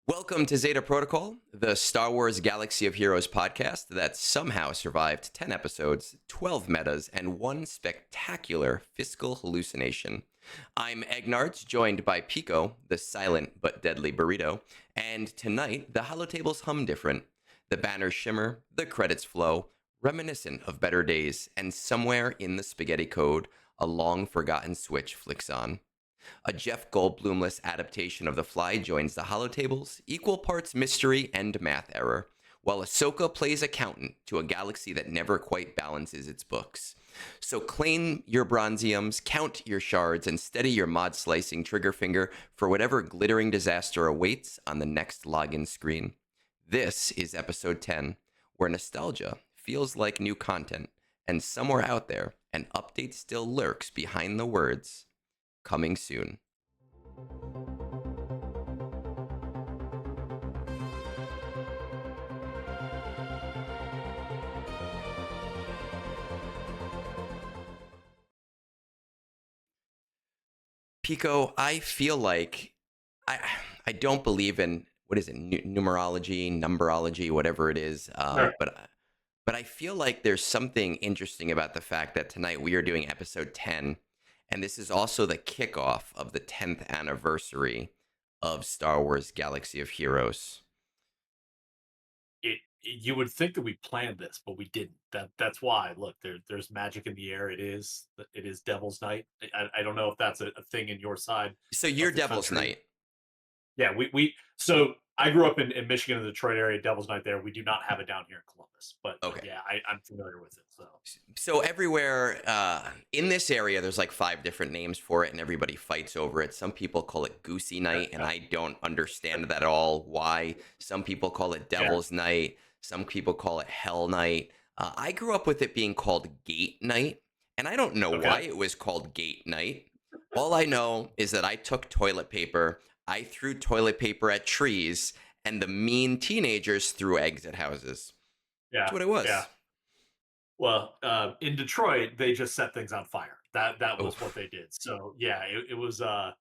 Welcome to Zeta Protocol, the Star Wars Galaxy of Heroes podcast that somehow survived 10 episodes, 12 metas, and one spectacular fiscal hallucination. I'm Egnards, joined by Pico, the silent but deadly burrito, and tonight the holotables hum different. The banners shimmer, the credits flow, reminiscent of better days, and somewhere in the spaghetti code, a long forgotten switch flicks on. A Jeff Goldblumless adaptation of The Fly joins the holotables, equal parts mystery and math error, while Ahsoka plays accountant to a galaxy that never quite balances its books. So claim your bronziums, count your shards, and steady your mod-slicing trigger finger for whatever glittering disaster awaits on the next login screen. This is episode 10, where nostalgia feels like new content, and somewhere out there, an update still lurks behind the words, coming soon. Pico, I feel like I I don't believe in what is it, numerology, numberology, whatever it is. Sure. But I feel like there's something interesting about the fact that tonight we are doing episode 10, and this is also the kickoff of the 10th anniversary of Star Wars Galaxy of Heroes. You would think that we planned this, but we didn't. That's why. Look, there's magic in the air. It is Devil's Night. I don't know if that's a thing in your side So you're of the Devil's country. Night. Yeah, we so I grew up in Michigan, in the Detroit area. Devil's Night there. We do not have it down here in Columbus, but Okay. yeah, I'm familiar with it. So So everywhere in this area, there's like 5 different names for it, and everybody fights over it. Some people call it Goosey Night, and I don't understand that at all. Why? Some people call it yeah, Devil's Night. Some people call it Hell Night. I grew up with it being called Gate Night, and I don't know why okay, it was called Gate Night. All I know is that I took toilet paper, I threw toilet paper at trees, and the mean teenagers threw eggs at houses. That's yeah, what it yeah. was. Well, in Detroit, they just set things on fire. That was what Oof. they did. So yeah, it was a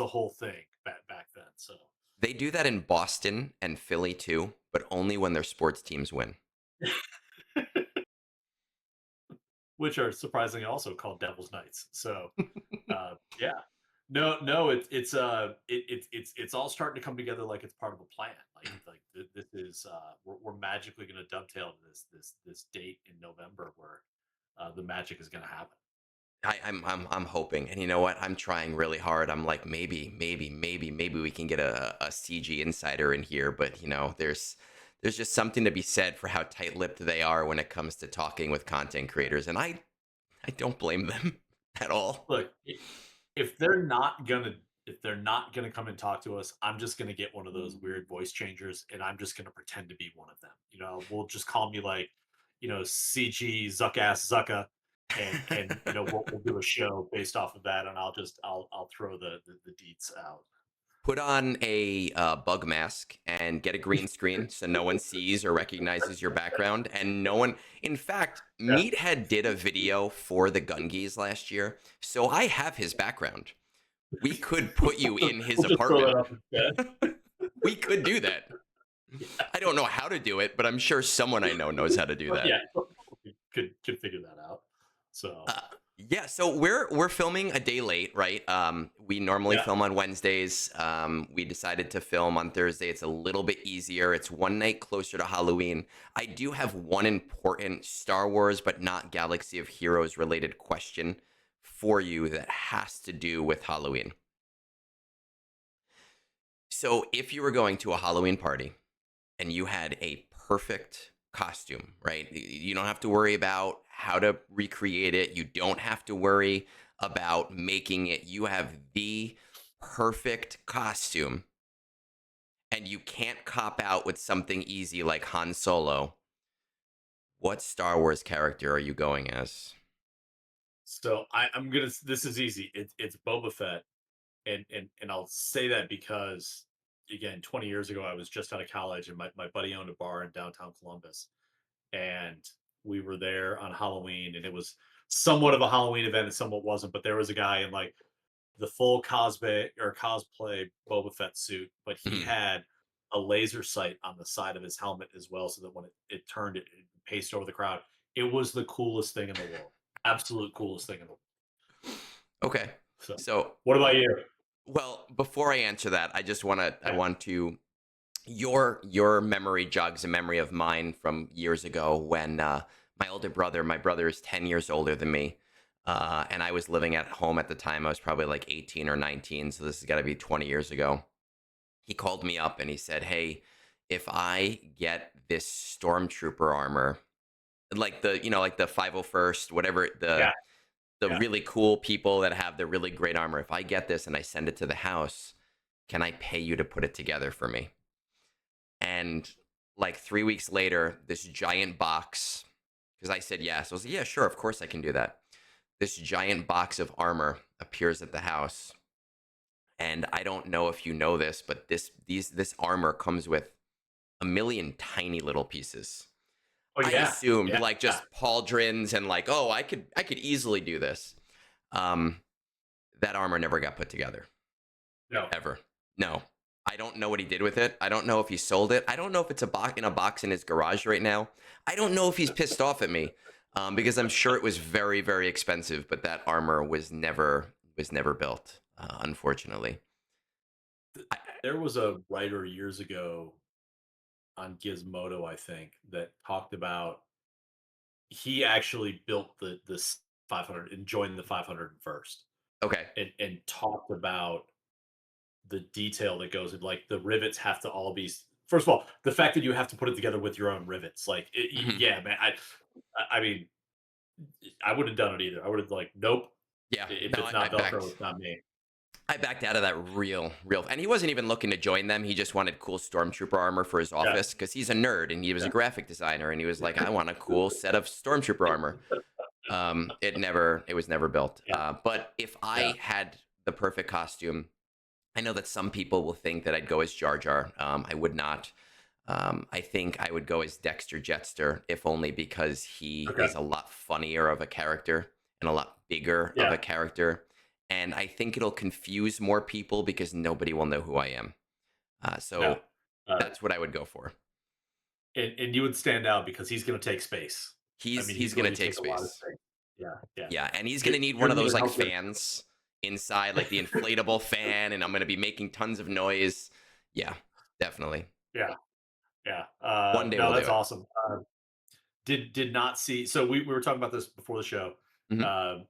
whole thing back then. So. They do that in Boston and Philly too, but only when their sports teams win. Which are surprisingly also called Devil's Nights. So, yeah, no, it's all starting to come together like it's part of a plan. Like this is we're magically going to dovetail to this date in November where the magic is going to happen. I'm hoping, and you know what? I'm trying really hard. I'm like maybe we can get a CG insider in here, but there's just something to be said for how tight-lipped they are when it comes to talking with content creators, and I don't blame them at all. Look, if they're not gonna come and talk to us, I'm just gonna get one of those weird voice changers, and I'm just gonna pretend to be one of them. We'll just call me like, CG Zuckass Zucka, and we'll do a show based off of that, and I'll throw the deets out. Put on a bug mask and get a green screen so no one sees or recognizes your background, and no one, in fact, Yeah, Meathead did a video for the Gungies last year, so I have his background. We could put you in his we'll just throw apartment. that up instead. We could do that. Yeah, I don't know how to do it, but I'm sure someone I know knows how to do but that. yeah, could figure that out. So Uh, yeah, so we're filming a day late, right? We normally yeah, film on Wednesdays. We decided to film on Thursday. It's a little bit easier. It's one night closer to Halloween. I do have one important Star Wars, but not Galaxy of Heroes related question for you that has to do with Halloween. So, if you were going to a Halloween party and you had a perfect costume, right? You don't have to worry about how to recreate it. You don't have to worry about making it. You have the perfect costume and you can't cop out with something easy like Han Solo. What Star Wars character are you going as? so I'm gonna. This is easy. It's Boba Fett, and I'll say that because again, 20 years ago, I was just out of college, and my buddy owned a bar in downtown Columbus, and we were there on Halloween, and it was somewhat of a Halloween event, and somewhat wasn't. But there was a guy in like the full cosplay Boba Fett suit, but he Mhm. had a laser sight on the side of his helmet as well, so that when it turned, it paced over the crowd. It was the coolest thing in the world. Absolute coolest thing in the world. Okay. So, So, what about you? well, before I answer that, I Yeah. want to your memory jogs a memory of mine from years ago when my older brother, my brother is 10 years older than me, and I was living at home at the time. I was probably like 18 or 19, so this has got to be 20 years ago. He called me up and he said, "Hey, if I get this stormtrooper armor, like like the 501st, whatever, Yeah. the Yeah. really cool people that have the really great armor, if I get this and I send it to the house, can I pay you to put it together for me?" And like 3 weeks later, this giant box, because I said yes. I was like, yeah, sure, of course I can do that. This giant box of armor appears at the house. And I don't know if you know this, but this armor comes with a million tiny little pieces. Oh I yeah. assumed Yeah. like just pauldrons and like, oh, I could easily do this. Um, that armor never got put together. No. Ever. No. I don't know what he did with it. I don't know if he sold it. I don't know if it's in a box in his garage right now. I don't know if he's pissed off at me, because I'm sure it was very, very expensive. But that armor was never built, unfortunately. I, There was a writer years ago on Gizmodo, I think, that talked about he actually built this 500 and joined the 501st, okay. and talked about the detail that goes in, like the rivets have to all be. First of all, the fact that you have to put it together with your own rivets, like Mhm. yeah, man. I mean, I wouldn't have done it either. I would have like, nope. Yeah. If No, it's I not Velcro, backed. it's not me. I backed out of that real, and he wasn't even looking to join them. He just wanted cool stormtrooper armor for his Yeah, office because he's a nerd and he was a yeah, graphic designer and he was like, I want a cool set of stormtrooper armor. It was never built. yeah, But if yeah, I had the perfect costume, I know that some people will think that I'd go as Jar Jar. I would not. I think I would go as Dexter Jetster, if only because he okay, is a lot funnier of a character and a lot bigger of yeah, a character. And I think it'll confuse more people because nobody will know who I am. yeah. So Uh, that's what I would go for. and you would stand out because he's going to take space. I He's mean, he's he's gonna going to take take a lot of space. space. Yeah, yeah. Yeah, and he's You're, gonna need you're one of going to need those to like help him. fans inside, like the inflatable fan, and I'm gonna be making tons of noise. Yeah, definitely. Yeah, yeah. One day No, we'll do that's it. awesome. Did not see. So we were talking about this before the show. Mhm.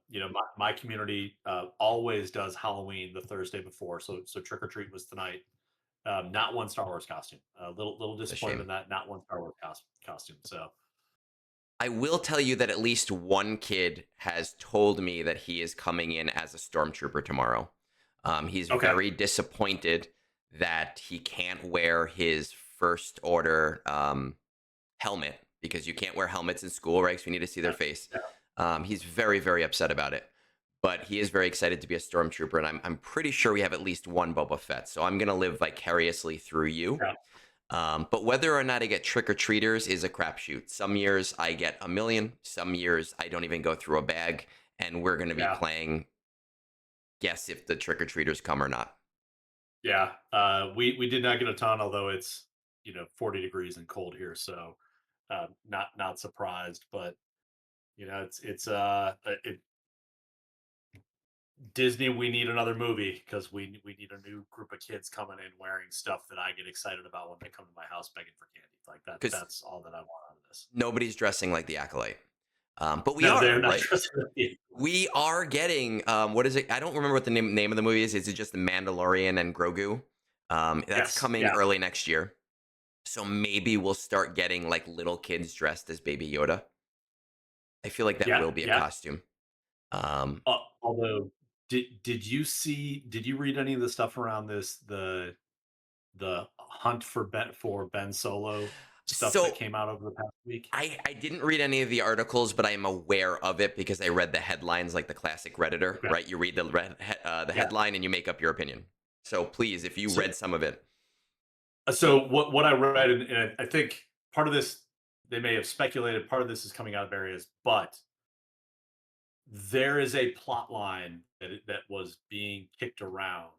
My community always does Halloween the Thursday before. So trick or treat was tonight. Not one Star Wars costume. A little It's a disappointed in shame. that. Not one Star Wars costume. So I will tell you that at least one kid has told me that he is coming in as a stormtrooper tomorrow. He's okay. very disappointed that he can't wear his first order helmet because you can't wear helmets in school, right? So we need to see their Yeah, face. yeah, He's very, very upset about it. But he is very excited to be a stormtrooper, and I'm pretty sure we have at least one Boba Fett. So I'm gonna live vicariously through you. yeah, But whether or not I get trick or treaters is a crapshoot. Some years I get a million, some years I don't even go through a bag, and we're going to be yeah, playing guess if the trick or treaters come or not. yeah. We did not get a ton, although it's 40 degrees and cold here. So not surprised, but it's Disney, we need another movie because we need a new group of kids coming in wearing stuff that I get excited about when they come to my house begging for candy. Like that. Because That's all that I want out of this. nobody's dressing like the Acolyte. But we No, are, they're not right? trusting me. We are getting, what is it? I don't remember what the name of the movie is. Is it just The Mandalorian and Grogu? That's Yes, coming yeah, early next year. So maybe we'll start getting like little kids dressed as Baby Yoda. I feel like that yeah, will be a yeah. costume. Um, Although, did you read any of the stuff around this the hunt for Ben Solo stuff that so came out over the past week? I didn't read any of the articles, but I am aware of it because I read the headlines like the classic Redditor, Okay, right? You read the yeah. headline and you make up your opinion. So please, if you So read some of it, what I read, and I think part of this they may have speculated. Part of this is coming out of areas, but there is a plot line that was being kicked around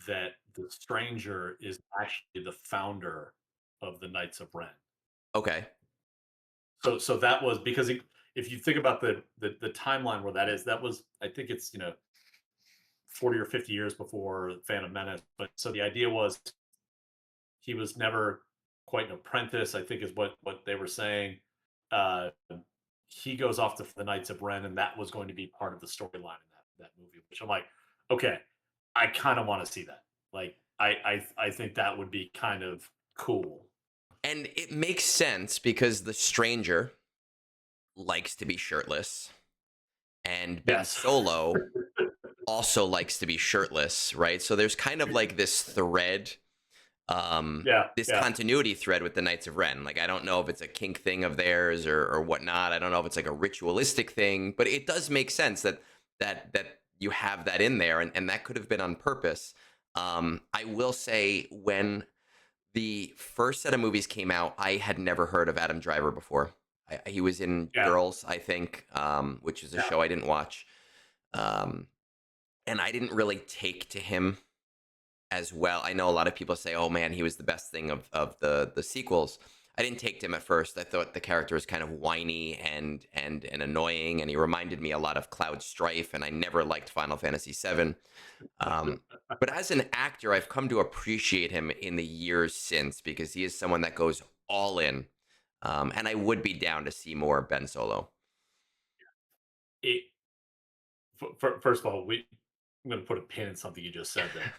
that the stranger is actually the founder of the Knights of Ren. Okay. So that was because if you think about the timeline where that is, that was, I think it's 40 or 50 years before Phantom Menace. But so the idea was he was never quite an apprentice, I think is what they were saying. Uh, he goes off to the Knights of Ren, and that was going to be part of the storyline in that movie. Which I'm like, okay, I kind of want to see that. Like, I think that would be kind of cool. And it makes sense because the stranger likes to be shirtless, and Ben Yes. Solo also likes to be shirtless, right? So there's kind of like this thread, Yeah. this Yeah. continuity thread with the Knights of Ren. Like, I don't know if it's a kink thing of theirs or whatnot. I don't know if it's like a ritualistic thing, but it does make sense that you have that in there, and that could have been on purpose. I will say, when the first set of movies came out, I had never heard of Adam Driver before. He was in Yeah. Girls, I think, which is a show I didn't watch. And I didn't really take to him as well. I know a lot of people say, "Oh man, he was the best thing of the sequels." I didn't take to him at first. I thought the character was kind of whiny and annoying, and he reminded me a lot of Cloud Strife. And I never liked Final Fantasy VII. But as an actor, I've come to appreciate him in the years since, because he is someone that goes all in. And I would be down to see more Ben Solo. It, first of all, I'm going to put a pin in something you just said that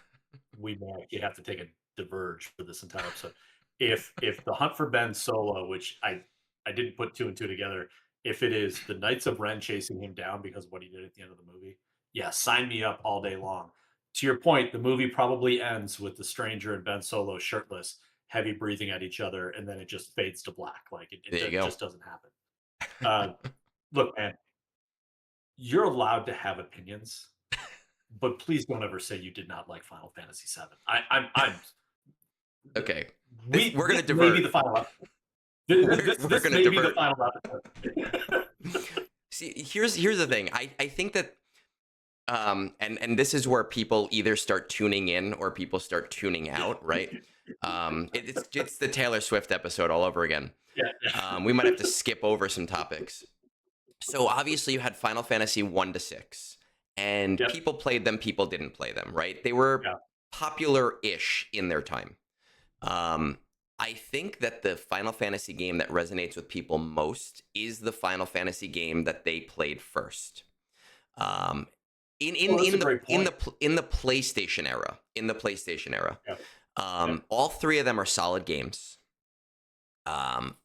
we may actually have to take a diverge for this entire episode. If the hunt for Ben Solo, which I didn't put two and two together, if it is the Knights of Ren chasing him down because of what he did at the end of the movie, yeah, sign me up all day long. To your point, the movie probably ends with the stranger and Ben Solo shirtless, heavy breathing at each other, and then it just fades to black. Like There you it go. just doesn't happen. Look, man, you're allowed to have opinions, but please don't ever say you did not like Final Fantasy VII. I'm Okay, we're this gonna may be divert. the final episode. We're This gonna may be the divert. final episode. See, here's the thing. I think that and this is where people either start tuning in or people start tuning out, right? It's the Taylor Swift episode all over again. Yeah, yeah. We might have to skip over some topics. So obviously you had Final Fantasy 1 to 6, and Yep. people played them, people didn't play them, right? They were Yeah. popular-ish in their time. I think that the Final Fantasy game that resonates with people most is the Final Fantasy game that they played first. Um, Well, that's a great point. in the PlayStation era, Yeah. Yeah. all three of them are solid games.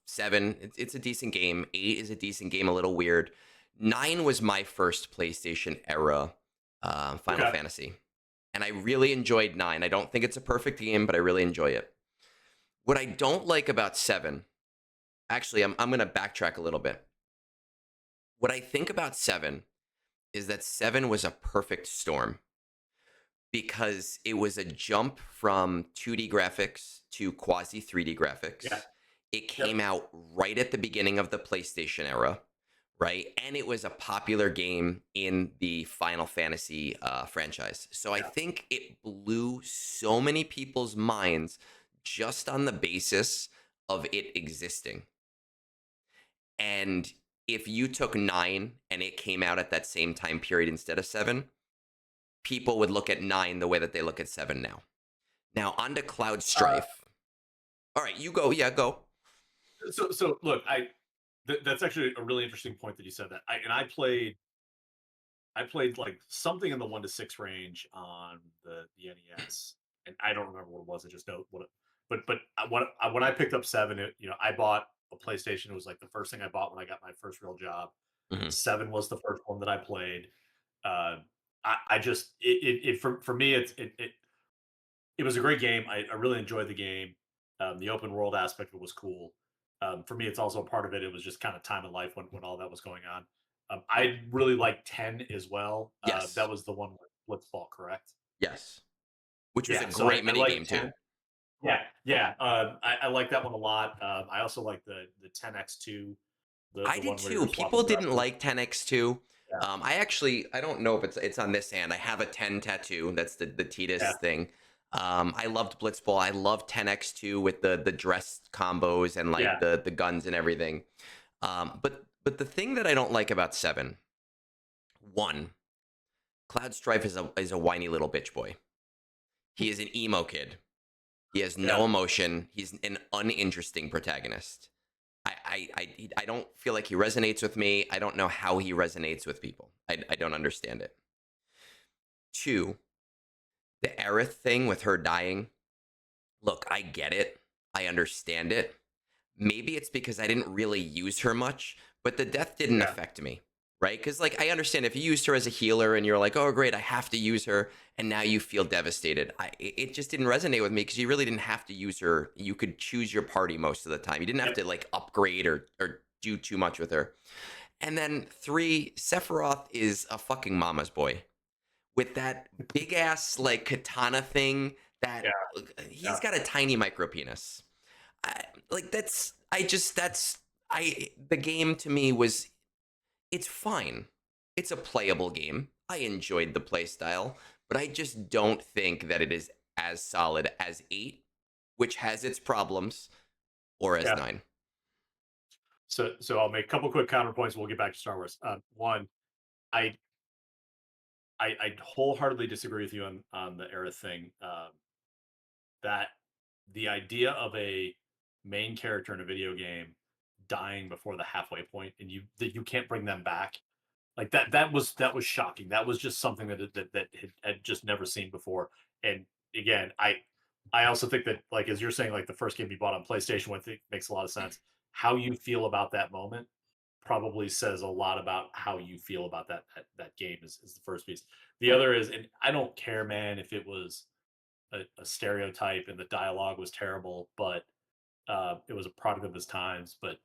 7, it's a decent game. 8 is a decent game, a little weird. 9 was my first PlayStation era Final Okay. Fantasy, and I really enjoyed 9. I don't think it's a perfect game, but I really enjoy it. What I don't like about 7, actually, I'm going to backtrack a little bit. What I think about 7 is that 7 was a perfect storm, because it was a jump from 2D graphics to quasi 3D graphics. Yeah. It came out right at the beginning of the PlayStation era, right? And it was a popular game in the Final Fantasy franchise. So I think it blew so many people's minds just on the basis of it existing. And if you took 9 and it came out at that same time period instead of 7, people would look at 9 the way that they look at 7 now. Now, on to Cloud Strife. All right, you go. Yeah, go. So look, that's actually a really interesting point that you said that. I played like something in the 1 to 6 range on the NES, and I don't remember what it was. I just know what it. But when I picked up 7, I bought a PlayStation. It was like the first thing I bought when I got my first real job. Mhm. 7 was the first one that I played. Uh, I just it for me it was a great game. I really enjoyed the game. The open world aspect of it was cool. For me, it's also a part of it. It was just kind of time in life when all that was going on. I really liked 10 as well. Yes. That was the one with Blitzball, correct? Yes. Which was a Yeah. So great I mini game like too. 10. Yeah, yeah. I like that one a lot. I also like the 10x2, I the did one where you too. were People swapping didn't dresses. like 10x2. Yeah, I don't know if it's on this hand. I have a 10 tattoo. That's the Titus yeah, thing. I loved Blitzball. I loved 10x2 with the dress combos and like Yeah, the guns and everything. But the thing that I don't like about 7, one, Cloud Strife is a whiny little bitch boy. He is an emo kid. He has yeah, no emotion. He's an uninteresting protagonist. I don't feel like he resonates with me. I don't know how he resonates with people. I don't understand it. Two, the Aerith thing with her dying. Look, I get it. I understand it. Maybe it's because I didn't really use her much, but the death didn't yeah, affect me, right? Because like I understand if you used her as a healer and you're like, oh great, I have to use her, and now you feel devastated. It just didn't resonate with me because you really didn't have to use her. You could choose your party most of the time. You didn't have yep, to like upgrade or do too much with her. And then three, Sephiroth is a fucking mama's boy with that big ass like katana thing that yeah, he's yeah, got a tiny micro penis. Like that's I the game to me was it's fine. It's a playable game. I enjoyed the play style, but I just don't think that it is as solid as 8, which has its problems, or as yeah. 9. So I'll make a couple quick counterpoints. We'll get back to Star Wars. One, I I wholeheartedly disagree with you on the era thing. That the idea of a main character in a video game dying before the halfway point and you can't bring them back like that was shocking. That was just something that had just never seen before. And again, I also think that like as you're saying, like the first game you bought on PlayStation, I think makes a lot of sense. How you feel about that moment probably says a lot about how you feel about that game is the first piece. The other is, and I don't care, man, if it was a stereotype and the dialogue was terrible, but it was a product of his times. But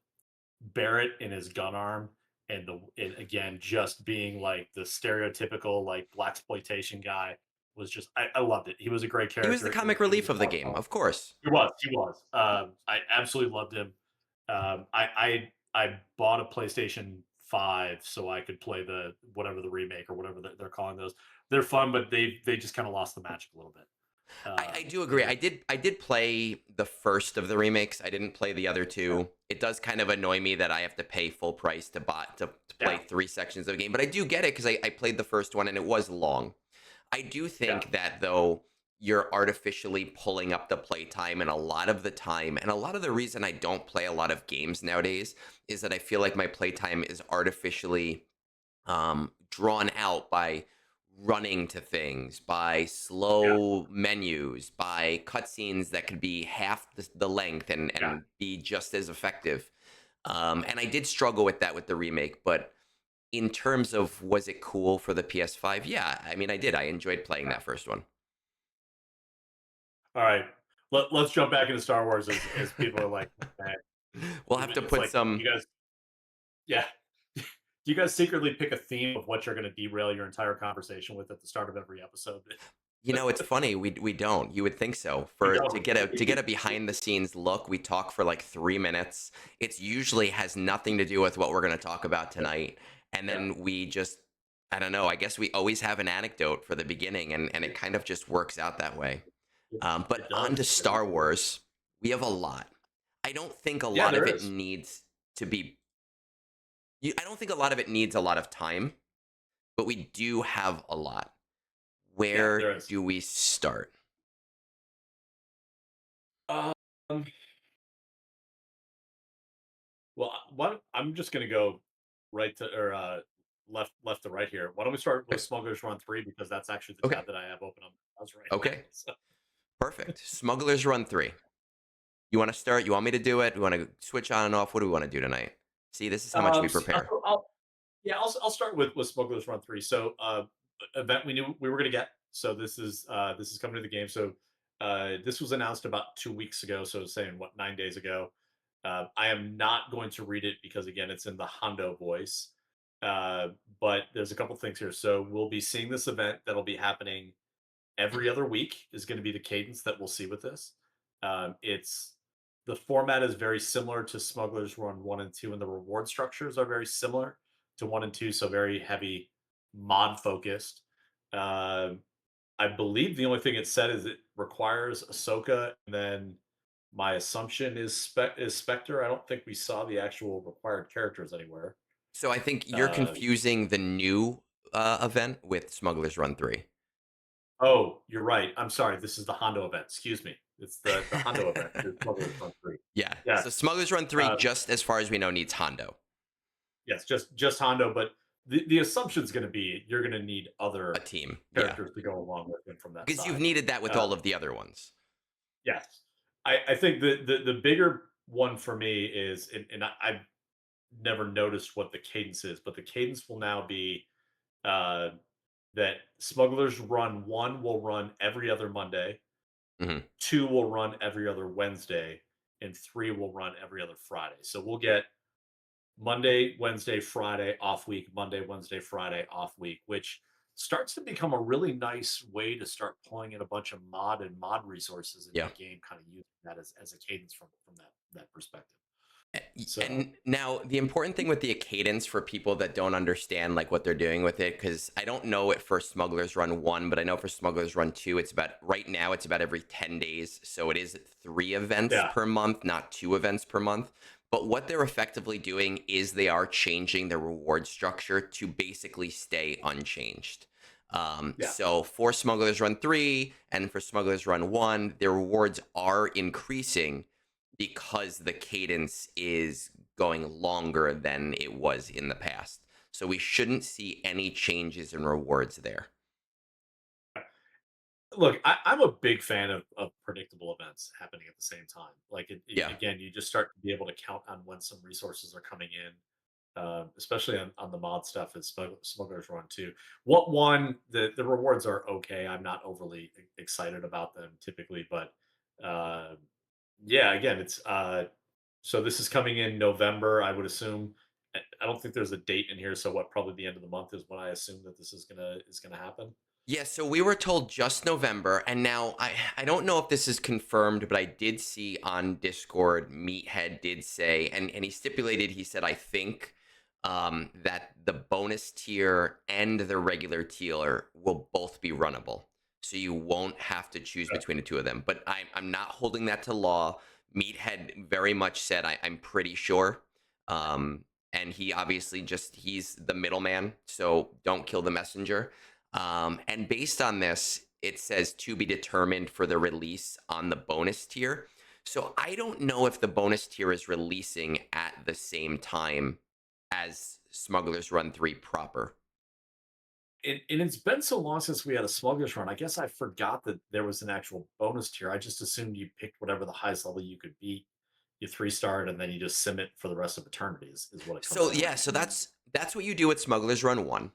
Barrett in his gun arm and again just being like the stereotypical like black exploitation guy was just I loved it. He was a great He was the character. comic It was relief a of the lot of game, fun. of course. He was. I absolutely loved him. I bought a PlayStation 5 so I could play the whatever the remake or whatever they're calling those. They're fun, but they just kind of lost the magic a little bit. I do And agree. I did play the first of the remakes. I didn't play the other yeah, two. It does kind of annoy me that I have to pay full price to play yeah, 3 sections of the game, but I do get it because I played the first one and it was long. I do yeah, think that though you're artificially pulling up the playtime and a lot of the time, and a lot of the reason I don't play a lot of games nowadays is that I feel like my playtime is artificially drawn out by running to things, by yeah, slow menus, by cutscenes that could be half the length yeah. and be just as effective. And I did struggle with that with the remake, but in terms of was it cool for the PS5? Yeah, I mean, I did. I enjoyed playing that first one. All right. Let's jump back into Star Wars as people are like, man, We'll have to it's put like some. you guys, yeah. Do you guys secretly pick a theme of what you're going to derail your entire conversation with at the start of every episode? You know, it's funny. We don't. You would think so. We For don't. to get a behind the scenes look, we talk for like 3 minutes. It's usually has nothing to do with what we're going to talk about Yeah, tonight, and yeah. then we just I don't know. I guess we always have an anecdote for the beginning, and it kind of just works out that way. It, But it on does. to It Star really does. Wars, we have a lot. I don't think a Yeah, lot of there it is. needs to be. I don't think a lot of it needs a lot of time, but we do have a lot. Yeah, Where there is. do we start? Um, well, what I'm just going to go right to or left to right here. Why don't we start with Okay. Smugglers Run 3 because that's actually the Okay. tab that I have open on my browser right now. Okay. So, Perfect. Smugglers Run 3. You want to start? You want me to do it? You want to switch on and off? What do we want to do tonight? See, this is how much we prepare. yeah, I'll start with Smugglers Run 3. So, event we knew we were going to get. So this is coming to the game. So, this was announced about 2 weeks ago. So saying what 9 days ago. I am not going to read it because again, it's in the Hondo voice. But there's a couple things here. So we'll be seeing this event that'll be happening every other week. Is going to be the cadence that we'll see with this. It's the format is very similar to Smugglers Run 1 and 2, and the reward structures are very similar to 1 and 2, so very heavy mod focused. Uh, I believe the only thing it said is it requires Ahsoka, and then my assumption is Spectre. I don't think we saw the actual required characters anywhere. So I think you're Uh, confusing the new event with Smugglers Run 3. oh, you're right. I'm sorry. This is the Hondo event. Excuse me. It's the Hondo event. It's Smugglers Run 3. Yeah. So Yes. Smugglers Run 3, Uh, just as far as we know, needs Hondo, yes, just Hondo, but the assumption is going to be you're going to need a other team. Yeah. characters to go along with him from that Because you've side. needed that with Uh, all of the other ones. yes, I think the bigger one for me is, and I've never noticed what the cadence is, but the cadence will now be uh, that Smugglers Run 1 will run every other Monday, Hmm. 2 will run every other Wednesday, and 3 will run every other Friday. So we'll get Monday, Wednesday, Friday off week, Monday, Wednesday, Friday off week, which starts to become a really nice way to start pulling in a bunch of mod resources into Yeah. the game, kind of using that as a cadence from that perspective. So And now the important thing with the cadence for people that don't understand like what they're doing with it, because I don't know it for Smugglers Run 1, but I know for Smugglers Run 2, it's about right now it's about every 10 days. So it is 3 events yeah, per month, not 2 events per month. But what they're effectively doing is they are changing the reward structure to basically stay unchanged. yeah. So for Smugglers Run 3 and for Smugglers Run 1, their rewards are increasing because the cadence is going longer than it was in the past. So we shouldn't see any changes in rewards there. Look, I'm a big fan of predictable events happening at the same time. Like Yeah. again, you just start to be able to count on when some resources are coming in, especially on the mod stuff as Smugglers Run too. What one the rewards are okay. I'm not overly excited about them typically, but uh, yeah, again, it's so this is coming in November. I would assume. I don't think there's a date in here, so what? Probably the end of the month is when I assume that this is gonna happen. Yeah, so we were told just November, and now I don't know if this is confirmed, but I did see on Discord Meathead did say, and he stipulated, he said, I think that the bonus tier and the regular tier will both be runnable. So you won't have to choose between the two of them. But I'm not holding that to law. Meathead very much said, I'm pretty sure. And he obviously just, he's the middleman, so don't kill the messenger. And based on this, it says to be determined for the release on the bonus tier. So I don't know if the bonus tier is releasing at the same time as Smugglers Run 3 proper. And it's been so long since we had a Smugglers Run. I guess I forgot that there was an actual bonus tier. I just assumed you picked whatever the highest level you could beat. You 3-starred, and then you just sim it for the rest of eternity. Is what it comes So down yeah, to. so that's what you do with Smugglers Run 1.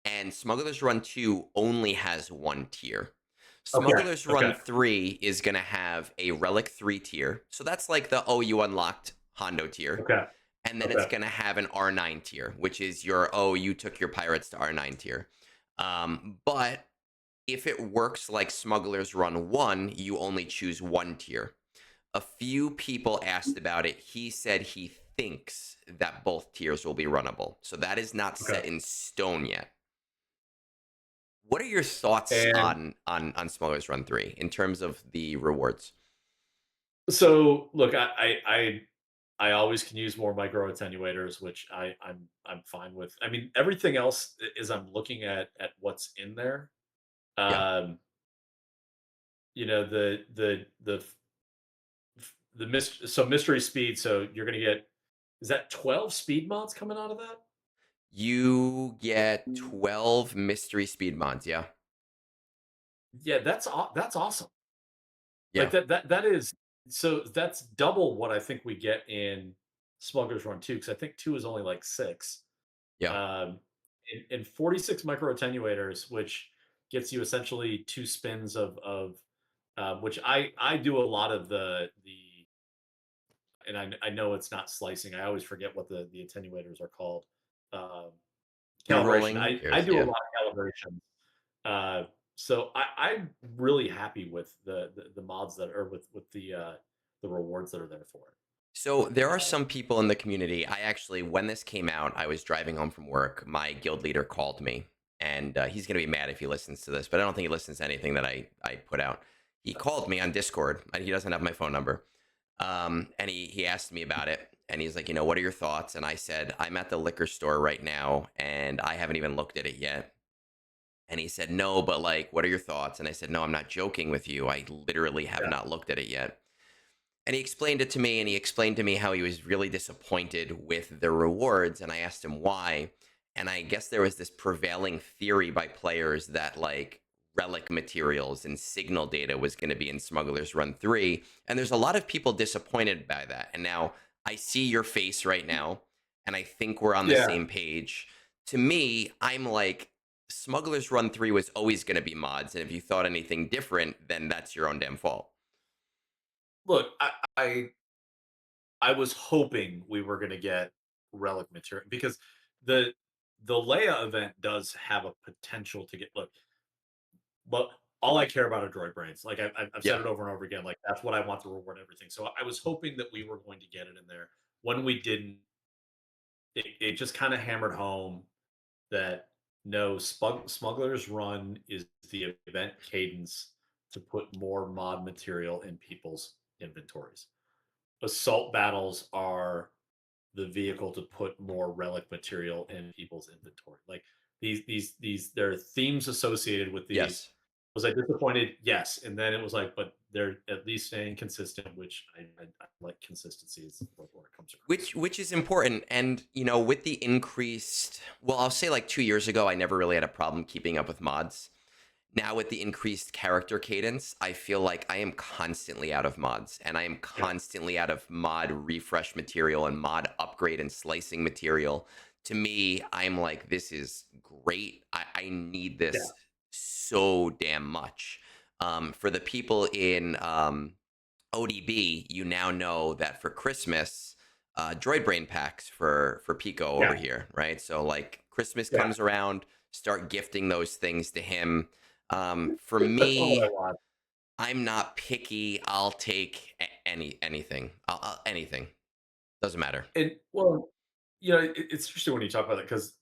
And Smugglers Run 2 only has one tier. Okay. Smugglers Run Okay. 3 is going to have a Relic 3 tier. So that's like the oh, you unlocked Hondo tier. Okay. And then it's Okay. going to have an R9 tier, which is your oh, you took your pirates to R9 tier. But if it works like Smugglers Run 1, you only choose one tier. A few people asked about it. He said he thinks that both tiers will be runnable. So that is not Okay. set in stone yet. What are your thoughts And on Smugglers Run 3 in terms of the rewards? so, look, I always can use more micro attenuators, which I'm fine with. I mean, everything else is I'm looking at what's in there. Yeah. Um, so mystery speed. So you're gonna get, is that 12 speed mods coming out of that? You get 12 mystery speed mods, yeah. Yeah, that's awesome. Yeah. Like that is, so that's double what I think we get in Smugglers Run 2, because I think 2 is only like 6. Yeah. And 46 micro attenuators, which gets you essentially 2 spins of which I do a lot of and I know it's not slicing. I always forget what the attenuators are called. Um, Calibration. Rerolling I gears, do a yeah. lot of calibration. Uh, so I'm really happy with the mods that are with the rewards that are there for So there it. are some people in the community. I actually, when this came out, I was driving home from work. My guild leader called me and he's gonna be mad if he listens to this, but I don't think he listens to anything that I put out. He called me on Discord. He doesn't have my phone number, and he asked me about it, and he's like, what are your thoughts? And I said, I'm at the liquor store right now, and I haven't even looked at it yet. And he said, no, but like, what are your thoughts? And I said, no, I'm not joking with you. I literally have Yeah. not looked at it yet. And he explained it to me, and he explained to me how he was really disappointed with the rewards. And I asked him why. And I guess there was this prevailing theory by players that like relic materials and signal data was going to be in Smugglers Run 3. And there's a lot of people disappointed by that. And now I see your face right now, and I think we're on the Yeah. same page. To me, I'm like, Smugglers Run 3 was always going to be mods. And if you thought anything different, then that's your own damn fault. Look, I was hoping we were going to get relic material because the the Leia event does have a potential to get. Look, but all I care about are droid brains. Like I've said Yeah. it over and over again. Like that's what I want to reward everything. So I was hoping that we were going to get it in there. When we didn't, it just kind of hammered home that no, Smugglers Run is the event cadence to put more mod material in people's inventories. Assault battles are the vehicle to put more relic material in people's inventory. Like there are themes associated with these. Yes. Was I disappointed? Yes. And then it was like, but they're at least staying consistent, which I like consistency is where it comes across. Which is important. And with the increased, well, I'll say like 2 years ago I never really had a problem keeping up with mods. Now with the increased character cadence, I feel like I am constantly out of mods, and I am Yeah. constantly out of mod refresh material and mod upgrade and slicing material. To me, I'm like, this is great. I need Yeah. this so damn much. For the people in ODB, you now know that for Christmas, Droid Brain packs for Pico over Yeah. here, right? So like Christmas Yeah. comes around, start gifting those things to him. For That's all I me, want. I'm not picky. I'll take anything. Anything doesn't matter. And well, it's interesting when you talk about it because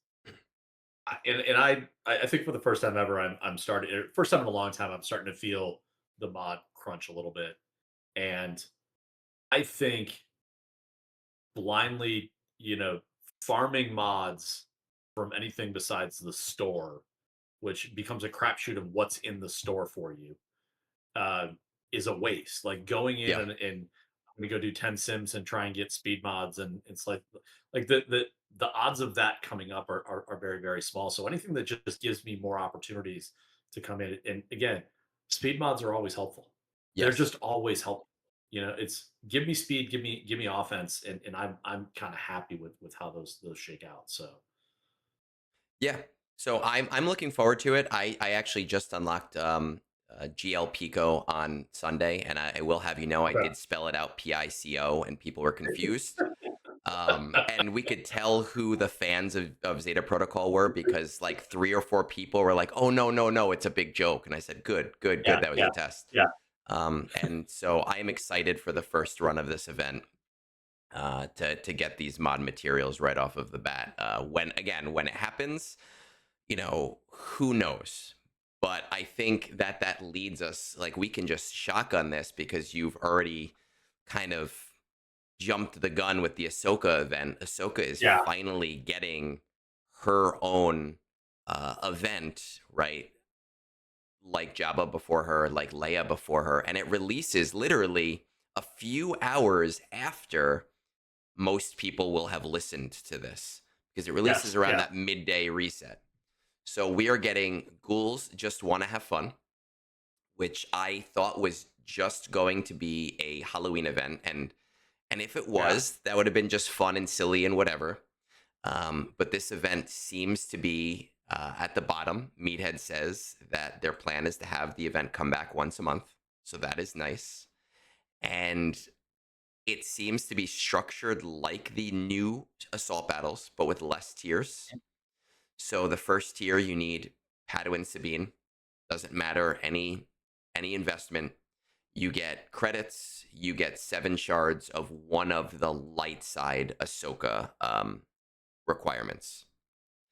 I think for the first time ever, I'm starting first time in a long time, I'm starting to feel the mod crunch a little bit. And I think blindly, farming mods from anything besides the store, which becomes a crapshoot of what's in the store for you, uh, is a waste. Like going in Yeah. and I'm gonna go do 10 sims and try and get speed mods, and it's like the odds of that coming up are very very small. So anything that just gives me more opportunities to come in, and again, speed mods are always helpful. They're Yes. just always helpful. It's give me speed, give me offense, and I'm kind of happy with how those shake out. So Yeah. So I'm looking forward to it. I actually just unlocked GL Pico on Sunday, and I will have you know I okay. did spell it out PICO, and people were confused. And we could tell who the fans of Zeta Protocol were because like 3 or 4 people were like, "Oh no, no, no, it's a big joke," and I said, "Good, good, Yeah, good. That was yeah, a test." yeah, And so I am excited for the first run of this event to get these mod materials right off of the bat. When it happens, who knows? But I think that leads us like we can just shotgun this because you've already kind of jumped the gun with the Ahsoka event. Ahsoka is yeah, finally getting her own event, right? Like Jabba before her, like Leia before her, and it releases literally a few hours after most people will have listened to this because it releases yes, around yeah, that midday reset. So we are getting Ghouls Just Want to Have Fun, which I thought was just going to be a Halloween event, and if it yeah, was, that would have been just fun and silly and whatever. But this event seems to be at the bottom. Meathead says that their plan is to have the event come back once a month, so that is nice. And it seems to be structured like the new assault battles, but with less tiers. So the first tier, you need Padawan Sabine. Doesn't matter any investment. You get credits. You get 7 shards of one of the light side Ahsoka requirements.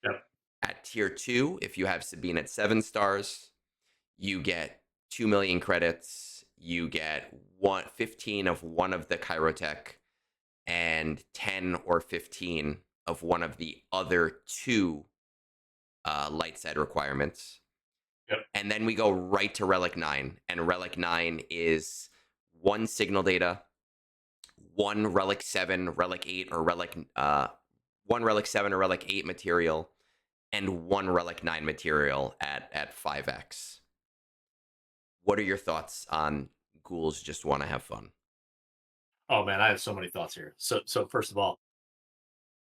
yep, At tier 2, if you have Sabine at 7 stars, you get 2 million credits. You get 15 of one of the Chirotech and 10 or 15 of one of the other two light side requirements. Yep. And then we go right to Relic 9. And Relic 9 is 1 signal data, 1 Relic 7, Relic 8, or 1 Relic 7 or Relic 8 material, and 1 Relic 9 material at 5x. What are your thoughts on ghouls just want to have fun? Oh man, I have so many thoughts here. So first of all,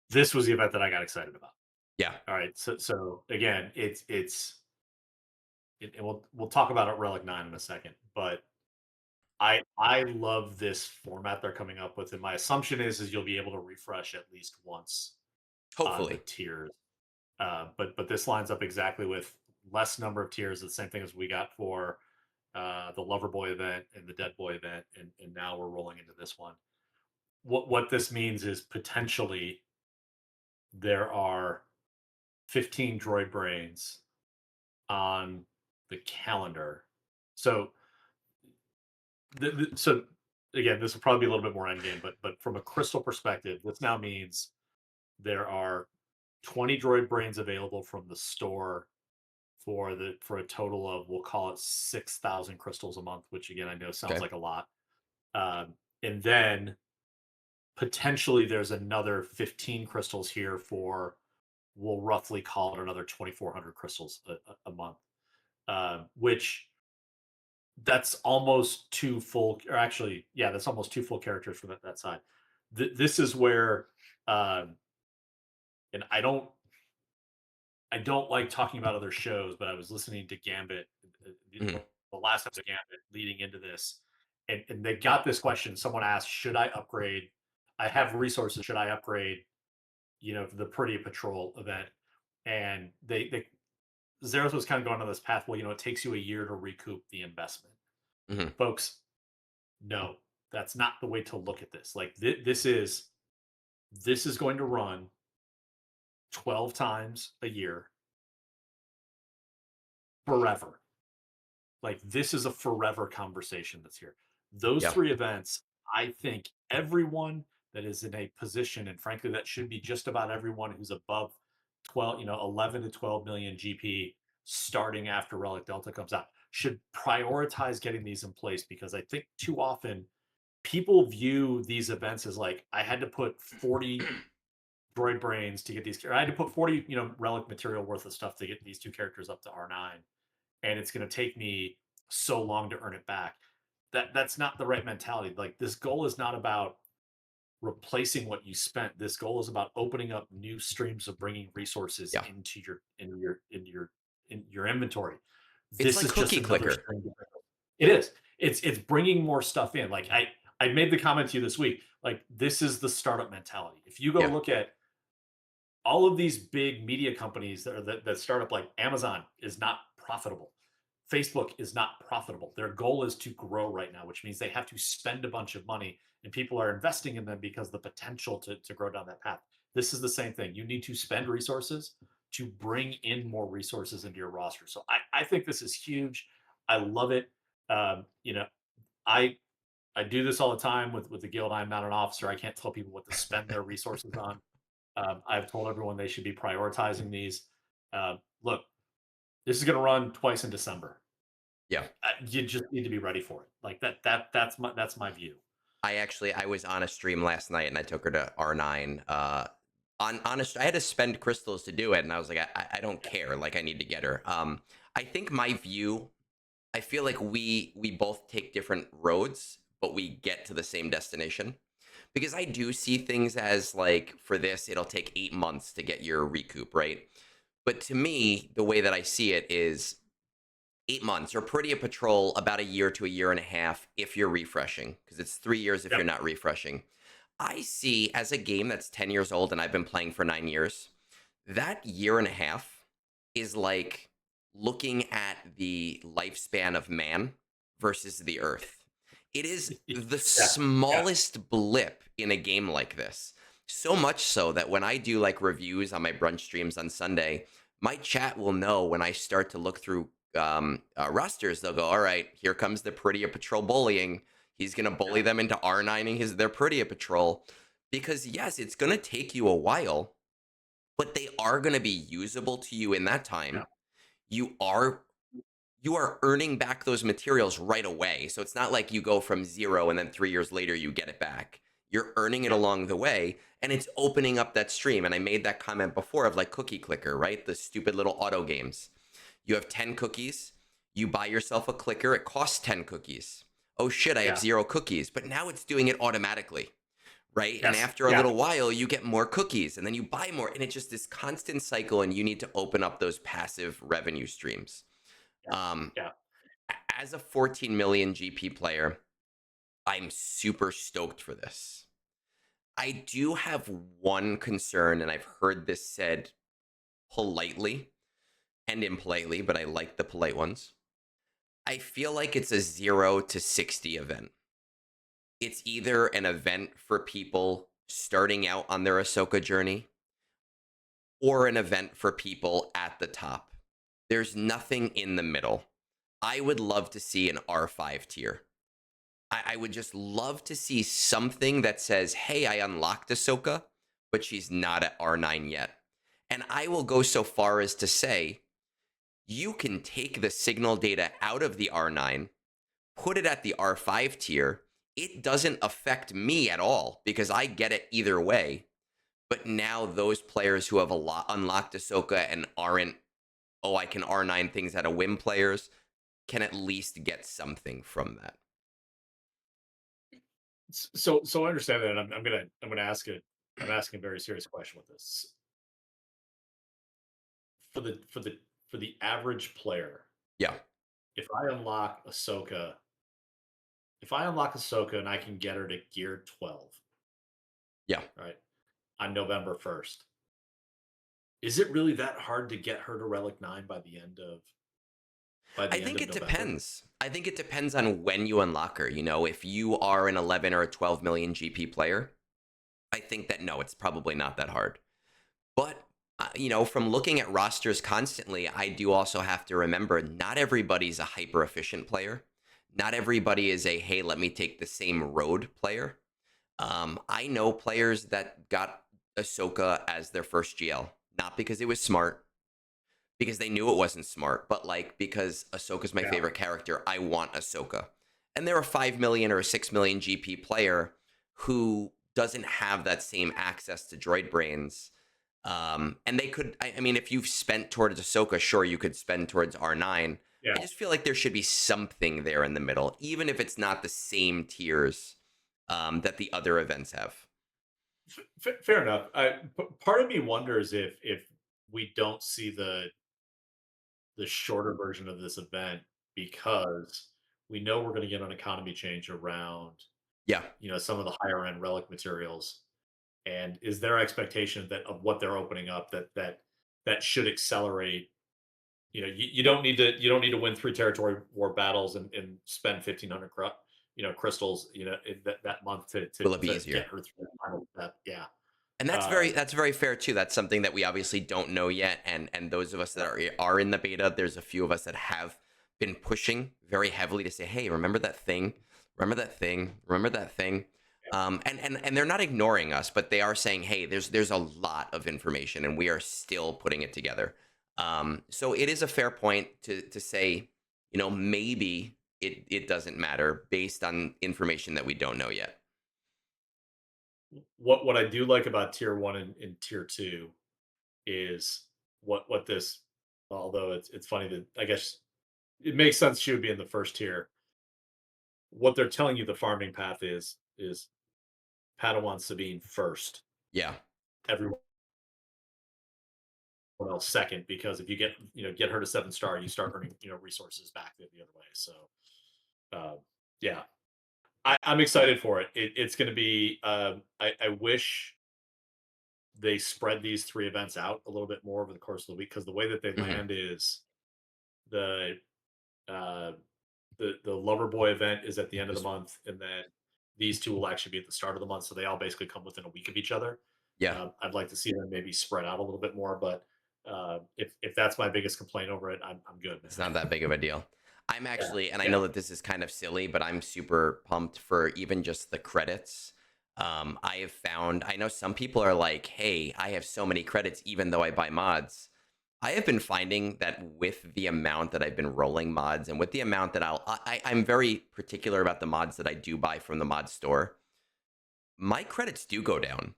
this was the event that I got excited about. Yeah, All right. So again, and we'll talk about it Relic 9 in a second, but I love this format they're coming up with, and my assumption is you'll be able to refresh at least once on the hopefully. tiers. But this lines up exactly with less number of tiers, the same thing as we got for the Loverboy event and the Dead Boy event, and now we're rolling into this one. What this means is potentially there are 15 droid brains on the calendar. So so again, this will probably be a little bit more endgame, but from a crystal perspective, this now means there are 20 droid brains available from the store for a total of, we'll call it 6,000 crystals a month, which again I know sounds Okay. like a lot. And then potentially there's another 15 crystals here for, we'll roughly call it another 2,400 crystals a month, which that's almost two full, or actually, yeah, that's almost two full characters from that side. This is where, um, and I don't like talking about other shows, but I was listening to Gambit, Mhm. the last episode of Gambit leading into this, and they got this question. Someone asked, "Should I upgrade? I have resources. Should I upgrade? The Pretty Patrol event?" And they Zeros was kind of going on this path. Well, it takes you a year to recoup the investment, Mhm. folks. No, that's not the way to look at this. Like this is going to run 12 times a year forever. Like this is a forever conversation that's here. Those Yeah. three events, I think everyone that is in a position, and frankly, that should be just about everyone who's above 12, 11 to 12 million GP starting after Relic Delta comes out, should prioritize getting these in place, because I think too often people view these events as like, I had to put 40 droid brains to get these. I had to put 40, relic material worth of stuff to get these two characters up to R9, and it's going to take me so long to earn it back. That's not the right mentality. Like, this goal is not about replacing what you spent. This goal is about opening up new streams of bringing resources Yeah. in your inventory. It's This like is just cookie another clicker. stream. It is. It's bringing more stuff in. Like, I made the comment to you this week. Like, this is the startup mentality. If you go Yeah. look at all of these big media companies that start up, like Amazon is not profitable. Facebook is not profitable. Their goal is to grow right now, which means they have to spend a bunch of money, and people are investing in them because the potential to grow down that path. This is the same thing. You need to spend resources to bring in more resources into your roster. So I think this is huge. I love it. Um, you know, I I do this all the time with the guild. I'm not an officer. I can't tell people what to spend their resources on. I've told everyone they should be prioritizing these. Look, this is going to run twice in December. Yeah. You just need to be ready for it. Like that's my view. I was on a stream last night and I took her to R9. I had to spend crystals to do it, and I was like, I don't care. Like, I need to get her. I think my view, I feel like we both take different roads, but we get to the same destination. Because I do see things as like, for this, it'll take 8 months to get your recoup, right? But to me, the way that I see it is 8 months, or Pretty Patrol about a year to a year and a half if you're refreshing, because it's 3 years if Yep. you're not refreshing. I see, as a game that's 10 years old and I've been playing for 9 years, that year and a half is like looking at the lifespan of man versus the earth. It is the Yeah. Yeah. smallest blip in a game like this. So much so that when I do like reviews on my brunch streams on Sunday, My chat will know when I start to look through rosters. They'll go, all right, here comes the Prettier Patrol bullying. He's going to bully Yeah, them into R9ing their Prettier Patrol. Because, yes, it's going to take you a while, but they are going to be usable to you in that yeah, time. You are you are earning back those materials right away. So it's not like you go from zero and then 3 years later you get it back. You're earning it yeah, along the way, and it's opening up that stream. And I made that comment before of like Cookie Clicker, right? The stupid little auto games. You have 10 cookies, you buy yourself a clicker, it costs 10 cookies. Oh shit, I have yeah. 0 cookies, but now it's doing it automatically, right? And Yes, after a yeah, little while, you get more cookies and then you buy more. And it's just this constant cycle, and you need to open up those passive revenue streams. yeah, Um, yeah. as a 14 million GP player, I'm super stoked for this. I do have one concern, and I've heard this said politely and impolitely, but I like the polite ones. I feel like it's a 0 to 60 event. It's either an event for people starting out on their Ahsoka journey or an event for people at the top. There's nothing in the middle. I would love to see an R5 tier. I would just love to see something that says, hey, I unlocked Ahsoka, but she's not at R9 yet. And I will go so far as to say, you can take the signal data out of the R9, put it at the R5 tier. It doesn't affect me at all because I get it either way. But now those players who have unlocked Ahsoka and aren't, oh, I can R9 things at a whim players, can at least get something from that. So I understand that. And I'm gonna ask it. I'm asking a very serious question with this. For the average player, Yeah. if I unlock Ahsoka, if I unlock Ahsoka and I can get her to gear 12, Yeah. right, on November 1st, is it really that hard to get her to Relic 9 by I the end think of it November? depends. I think it depends on when you unlock her. You know, if you are an 11 or a 12 million GP player, I think that no, it's probably not that hard. But, from looking at rosters constantly, I do also have to remember not everybody's a hyper efficient player. Not everybody is a, hey, let me take the same road player. I know players that got Ahsoka as their first GL, not because it was smart, because they knew it wasn't smart, but like because Ahsoka's my Yeah, favorite character, I want Ahsoka. And they're a 5 million or a 6 million GP player who doesn't have that same access to droid brains. And they could, I mean, if you've spent towards Ahsoka, sure, you could spend towards R9. yeah. I just feel like there should be something there in the middle, even if it's not the same tiers that the other events have. Fair enough. Part of me wonders if we don't see the shorter version of this event because we know we're going to get an economy change around Yeah. some of the higher end relic materials. And is their expectation that of what they're opening up that should accelerate? You don't need to win 3 territory war battles and spend 1,500 crystals that month to to Will it be to easier? get her through the final step. Yeah. And Um, that's very fair too. That's something that we obviously don't know yet. And those of us that are in the beta, there's a few of us that have been pushing very heavily to say, hey, remember that thing? Remember that thing? Remember that thing? And they're not ignoring us, but they are saying, hey, there's a lot of information and we are still putting it together. So it is a fair point to say, maybe it doesn't matter based on information that we don't know yet. what I do like about tier one and tier two is what this, although it's funny that I guess it makes sense she would be in the first tier. What they're telling you the farming path is Padawan Sabine first, Yeah. everyone else second, because if you get her to 7 star, you start earning resources back the other way. So uh, yeah, I'm excited for it. It's going to be. I wish they spread these 3 events out a little bit more over the course of the week because the way that they Hmm. land is the uh, the Lover Boy event is at the end of the Just month, and then these two will actually be at the start of the month, so they all basically come within a week of each other. yeah. I'd like to see them maybe spread out a little bit more, but If that's my biggest complaint over it, I'm good, It's man. not that big of a deal. I'm Yeah, actually, and I know yeah, that this is kind of silly, but I'm super pumped for even just the credits. I have found, I know some people are like, hey, I have so many credits even though I buy mods. I have been finding that with the amount that I've been rolling mods and with the amount that I'm very particular about the mods that I do buy from the mod store. My credits do go down.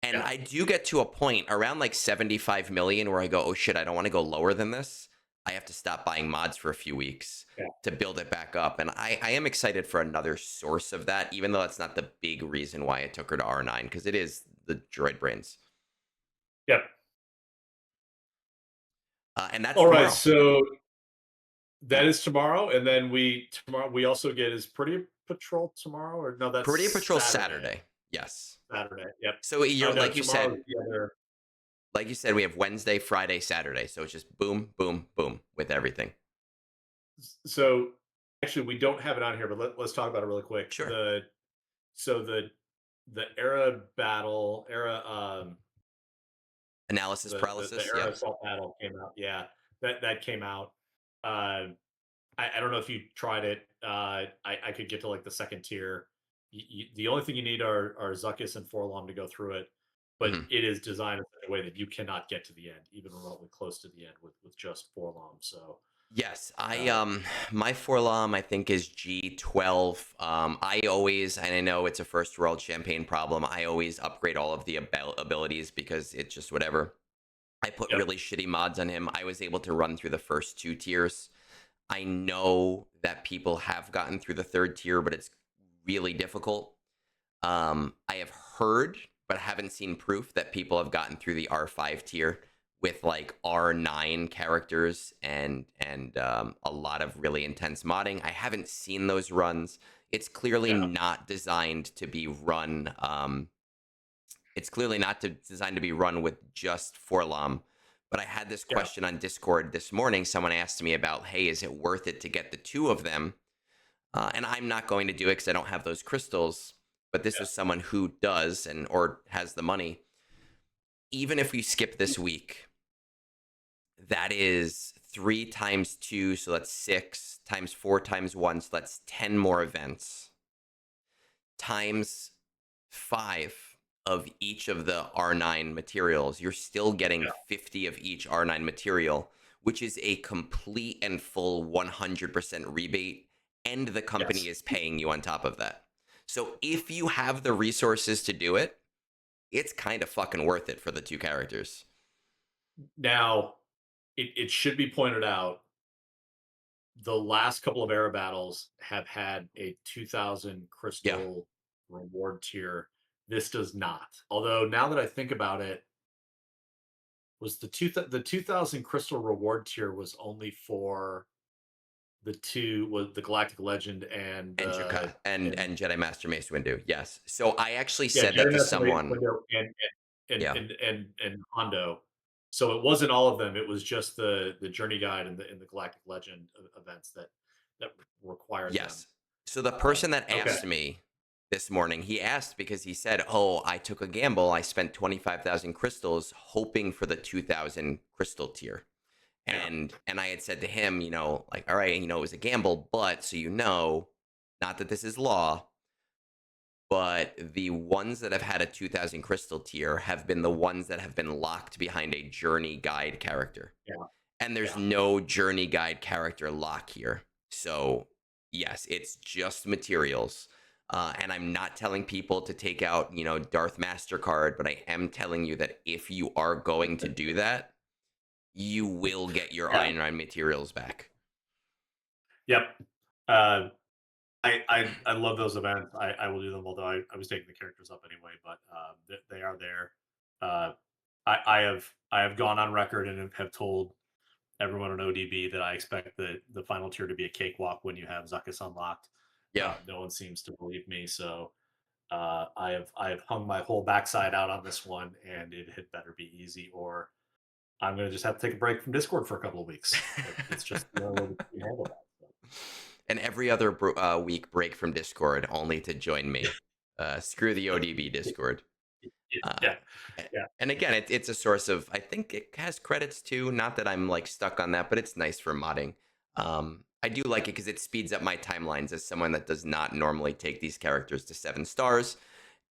And yeah, I do get to a point around like 75 million where I go, oh shit, I don't want to go lower than this. I have to stop buying mods for a few weeks yeah. to build it back up. And I am excited for another source of that, even though that's not the big reason why I took her to R9, because it is the droid brains. Yep. And that's All right, tomorrow. so that is tomorrow, and then we also get is Pretty Patrol tomorrow, or no? That's Parade Patrol Saturday. Saturday. Yes. Saturday. Yep. So you're No, tomorrow's the other. like you said, we have Wednesday, Friday, Saturday. So it's just boom, boom, boom with everything. So actually, we don't have it on here, but let's talk about it really quick. Sure. So the era battle era Analysis the paralysis. era Yep. assault battle came out. Yeah, that came out. Uh, I don't know if you tried it. I could get to like the second tier. The only thing you need are Zuckuss and Forlom to go through it, but Mhm. it is designed in such a way that you cannot get to the end, even remotely close to the end with just Forlom. So Yes, I uh, my forlom I think is G12. I always, and I know it's a first world champagne problem, I always upgrade all of the abilities because it's just whatever. I put yep, really shitty mods on him. I was able to run through the first two tiers. I know that people have gotten through the third tier, but it's really difficult. I have heard, but haven't seen proof that people have gotten through the R5 tier with like R9 characters and a lot of really intense modding. I haven't seen those runs. It's clearly yeah, not designed to be run. It's clearly not designed to be run with just Forlom. But I had this yeah, question on Discord this morning. Someone asked me about, hey, is it worth it to get the two of them? And I'm not going to do it because I don't have those crystals. But this yeah, was someone who does and or has the money. Even if we skip this week, that is 3 times 2, so that's 6 times 4 times 1, so that's 10 more events times 5 of each of the R9 materials. You're still getting yeah, 50 of each R9 material, which is a complete and full 100% rebate, and the company yes. is paying you on top of that. So if you have the resources to do it, it's kind of fucking worth it for the two characters. Now, it should be pointed out the last couple of era battles have had a 2000 Yeah. crystal reward tier. This does not. Although now that I think about it, was the 2000 crystal reward tier was only for the two was the Galactic Legend And and and Jedi Master Mace Windu. Yes. So I actually yeah, said that Jerry to Master someone. Window Yeah. and Hondo. So it wasn't all of them. It was just the Journey Guide and the Galactic Legend events that required them. Yes. So the person that Okay. asked me this morning, he asked because he said, "Oh, I took a gamble. I spent 25,000 crystals hoping for the 2,000 crystal tier." Yeah. And I had said to him, like, "All right, it was a gamble, but so not that this is law, but the ones that have had a 2,000 crystal tier have been the ones that have been locked behind a journey guide character." Yeah. And there's Yeah. no journey guide character lock here. So, yes, it's just materials. And I'm not telling people to take out, Darth MasterCard, but I am telling you that if you are going to do that, you will get your Yeah. Iron materials back. Yep. Uh, I love those events. I will do them, although I was taking the characters up anyway. But they are there. Uh, I have gone on record and have told everyone on ODB that I expect the final tier to be a cakewalk when you have Zuckuss unlocked. Yeah. No one seems to believe me, so I have hung my whole backside out on this one, and it had better be easy, or I'm going to just have to take a break from Discord for a couple of weeks. It's just the only way we can handle that. So. And every other week break from Discord only to join me. Screw the ODB Discord. Uh, Yeah, yeah. and again, it's a source of, I think it has credits too. Not that I'm like stuck on that, but it's nice for modding. I do like it because it speeds up my timelines as someone that does not normally take these characters to 7 stars.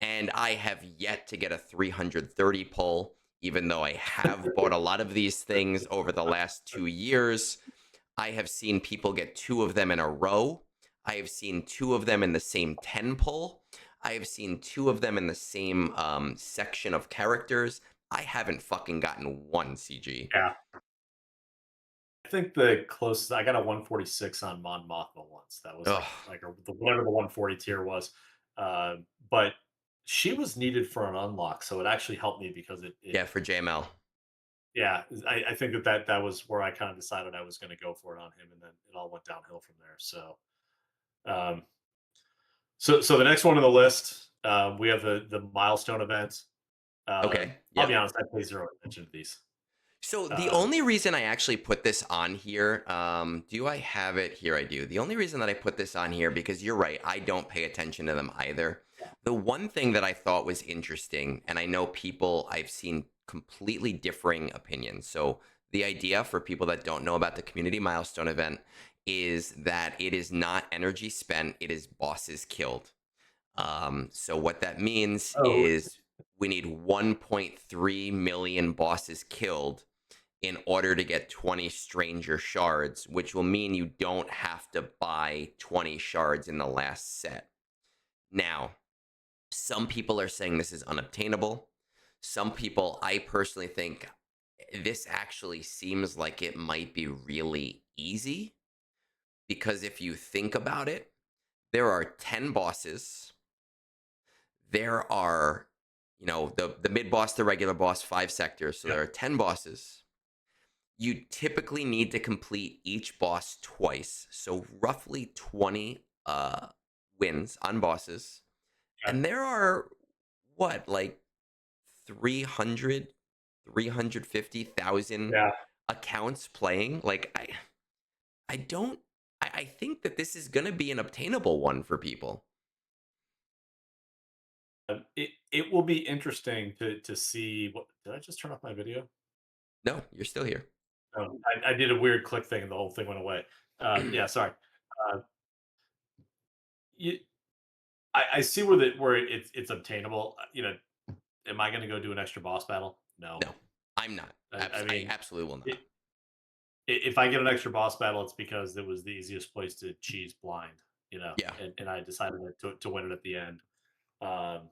And I have yet to get a 330 pull, even though I have bought a lot of these things over the last 2 years. I have seen people get two of them in a row. I have seen two of them in the same 10 pull. I have seen two of them in the same section of characters. I haven't fucking gotten one CG. Yeah. I think the closest I got a 146 on Mon Mothma once. That was Ugh. whatever the 140 tier was. But she was needed for an unlock, so it actually helped me because it Yeah, for JML. yeah, I think that was where I kind of decided I was going to go for it on him, and then it all went downhill from there. Um, so the next one on the list, we have the milestone event. Okay. I'll be Yep. honest, I pay zero attention to these. So the Um, only reason I actually put this on here, do I have it here? I do. The only reason that I put this on here, because you're right, I don't pay attention to them either. The one thing that I thought was interesting, and I know people, I've seen completely differing opinions. So the idea for people that don't know about the community milestone event is that it is not energy spent, it is bosses killed. So what that means oh, is we need 1.3 million bosses killed in order to get 20 stranger shards, which will mean you don't have to buy 20 shards in the last set. Now, some people are saying this is unobtainable. Some people, I personally think this actually seems like it might be really easy because if you think about it, there are 10 bosses. There are, the mid boss, the regular boss, 5 sectors. So yeah, there are 10 bosses. You typically need to complete each boss twice, so roughly 20 wins on bosses. yeah, And there are what, like 300, 350,000 yeah. accounts playing? Like I don't I think that this is going to be an obtainable one for people. It will be interesting to see what. Did I just turn off my video? No, you're still here. I did a weird click thing and the whole thing went away. Yeah, sorry. Uh, you, I see where it's obtainable. Am I going to go do an extra boss battle? No. No. I'm not. I I mean, absolutely will it, not. if I get an extra boss battle, it's because it was the easiest place to cheese blind. Yeah. And I decided to win it at the end. Um,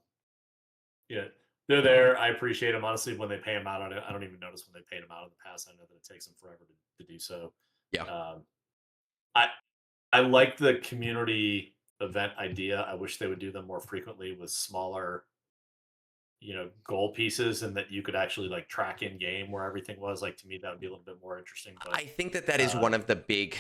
yeah, they're there. I appreciate them. Honestly, when they pay them out, I don't even notice when they paid them out in the past. I know that it takes them forever to do so. Yeah. Um, I I like the community event idea. I wish they would do them more frequently with smaller, goal pieces, and that you could actually like track in game where everything was. Like to me, that would be a little bit more interesting. But I think that that is uh, one of the big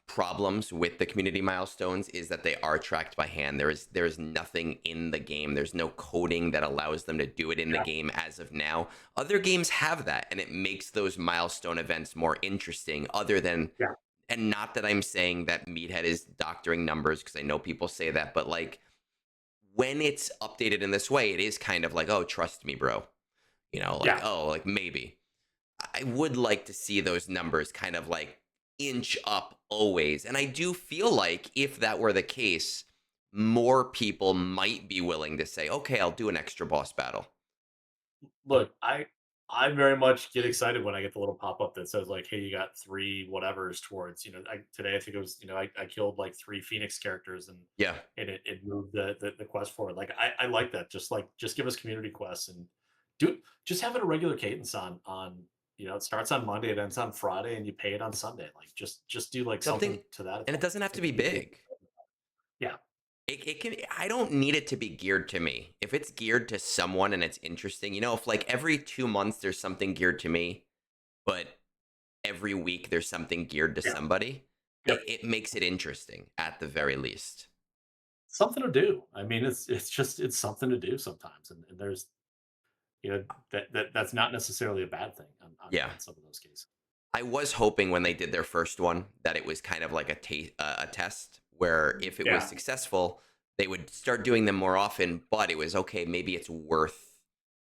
problems with the community milestones is that they are tracked by hand. There is nothing in the game. There's no coding that allows them to do it in the yeah, game as of now. Other games have that, and it makes those milestone events more interesting. Other than, yeah, and not that I'm saying that Meathead is doctoring numbers because I know people say that, but like when it's updated in this way, it is kind of like, oh, trust me, bro. Like, yeah. oh, like maybe. I would like to see those numbers kind of like inch up always. And I do feel like if that were the case, more people might be willing to say, okay, I'll do an extra boss battle. Look, I very much get excited when I get the little pop up that says like, "Hey, you got three whatever's towards." Today I think it was I killed like three Phoenix characters Yeah. and it moved the quest forward. Like I like that. Just give us community quests and do just have it a regular cadence on. It starts on Monday, it ends on Friday, and you pay it on Sunday. Like just do like Something, something to that and it effect. doesn't I have to think be it'd be cool. big. Yeah, It can, I don't need it to be geared to me. If it's geared to someone and it's interesting, if like every 2 months there's something geared to me, but every week there's something geared to yeah, somebody, yep. it makes it interesting at the very least. Something to do. I mean, it's something to do sometimes, and there's that's not necessarily a bad thing Yeah. on some of those cases. I was hoping when they did their first one that it was kind of like a test where if it was Yeah, successful, they would start doing them more often, but it was okay, maybe it's worth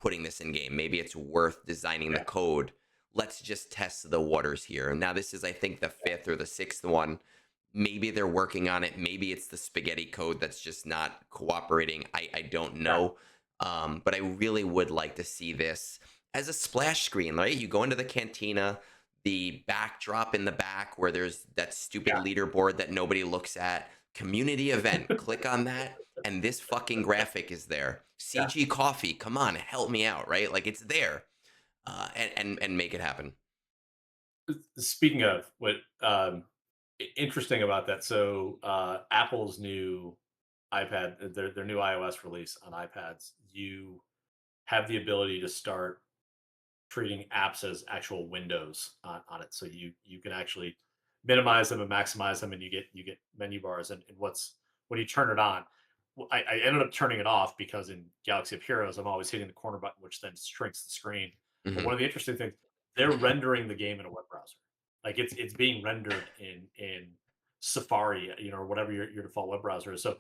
putting this in game. Maybe it's worth designing the Yeah. code. Let's just test the waters here. Now, this is, I think, the fifth or the sixth one. Maybe they're working on it. Maybe it's the spaghetti code that's just not cooperating. I don't Yeah. know. But I really would like to see this as a splash screen, right? You go into the cantina, the backdrop in the back where there's that stupid Yeah. leaderboard that nobody looks at. Community event. Click on that, and this fucking graphic is there. Yeah. CG Coffee, come on, help me out, right? Like it's there, and make it happen. Speaking of what interesting about that, so Apple's new iPad, their new iOS release on iPads, you have the ability to start treating apps as actual windows on it. So you can actually minimize them and maximize them, and you get menu bars. And when you turn it on, well, I ended up turning it off because in Galaxy of Heroes, I'm always hitting the corner button, which then shrinks the screen. But Hmm. one of the interesting things, they're rendering the game in a web browser. Like it's being rendered in Safari, or whatever your default web browser is. So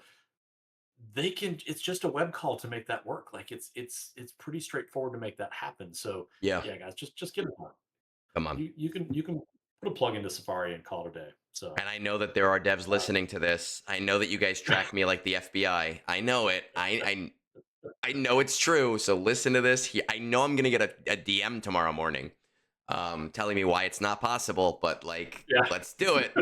they can it's just a web call to make that work. Like it's pretty straightforward to make that happen. So Yeah, yeah, guys, just get it done. come on. You can put a plug into Safari and call it a day. So And I know that there are devs uh, listening to this. I know that you guys track me like the FBI. I know it. I know it's true. So listen to this. I know I'm gonna get a DM tomorrow morning, telling me why it's not possible. But like, yeah. let's do it.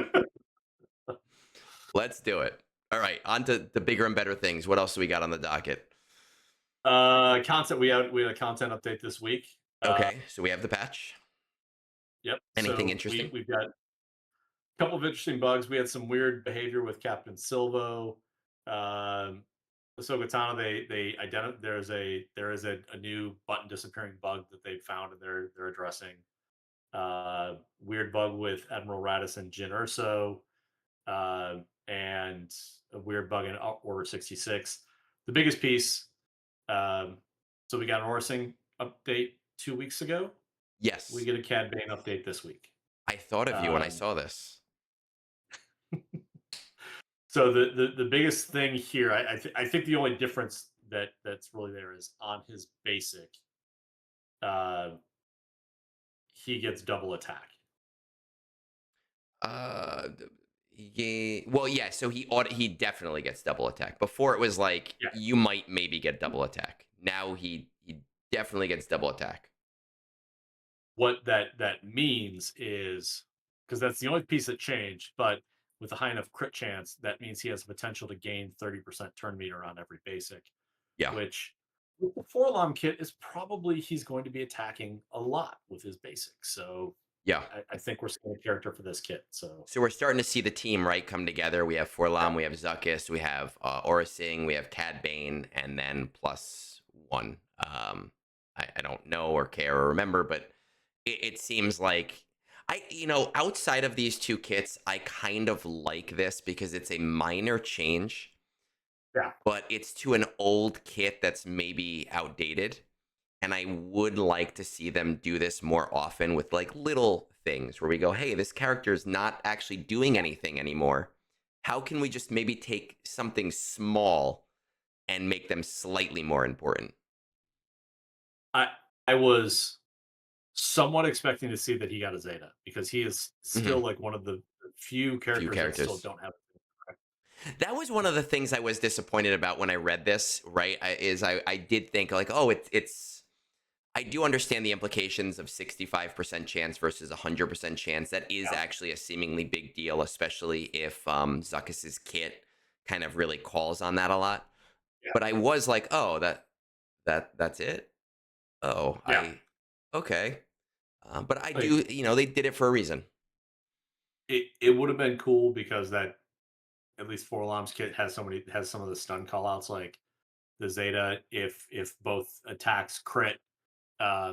Let's do it. All right, on to the bigger and better things. What else do we got on the docket? Content we had a content update this week. Okay, so we have the patch. Yep. Anything So interesting? we've got a couple of interesting bugs. We had some weird behavior with Captain Silvo. Um Ahsoka Tano, they identify there is a new button disappearing bug that they found and they're addressing. Weird bug with Admiral Radis and Jyn Urso, and a weird bug in Order 66. The biggest piece, um, so we got an Orsing update 2 weeks ago. We Yes, get a Cad Bane update this week. I thought of you when I Um, saw this. so the biggest thing here, I think the only difference that's really there is on his basic, uh, he gets double attack. Uh, yeah. Well, yeah. So he definitely gets double attack. Before it was like Yeah. you might maybe get double attack. Now he definitely gets double attack. What that means is, because that's the only piece that changed, but with a high enough crit chance, that means he has the potential to gain 30% turn meter on every basic, Yeah, which with the 4 kit is probably he's going to be attacking a lot with his basics. So yeah. I think we're seeing a character for this kit. So So we're starting to see the team right come together. We have yeah, Forlam, we have Zuckuss, we have Orasing, we have Cad Bane, and then plus one. I don't know or care or remember, but it seems like outside of these two kits, I kind of like this because it's a minor change, yeah, but it's to an old kit that's maybe outdated. And I would like to see them do this more often with like little things where we go, hey, this character is not actually doing anything anymore. How can we just maybe take something small and make them slightly more important? I I was somewhat expecting to see that he got a Zeta because he is still Hmm. like one of the few Few characters that still characters. don't have. That was one of the things I was disappointed about when I read this, right? I did think like, oh, it's I do understand the implications of 65% chance versus 100% chance. That is Yeah, actually a seemingly big deal, especially if Zuckuss's kit kind of really calls on that a lot. yeah, But I was like, oh, that's it. Oh, yeah. okay. But I Like do, they did it for a reason. it would have been cool because that at least Forlom's kit has some of the stun callouts like the Zeta if both attacks crit,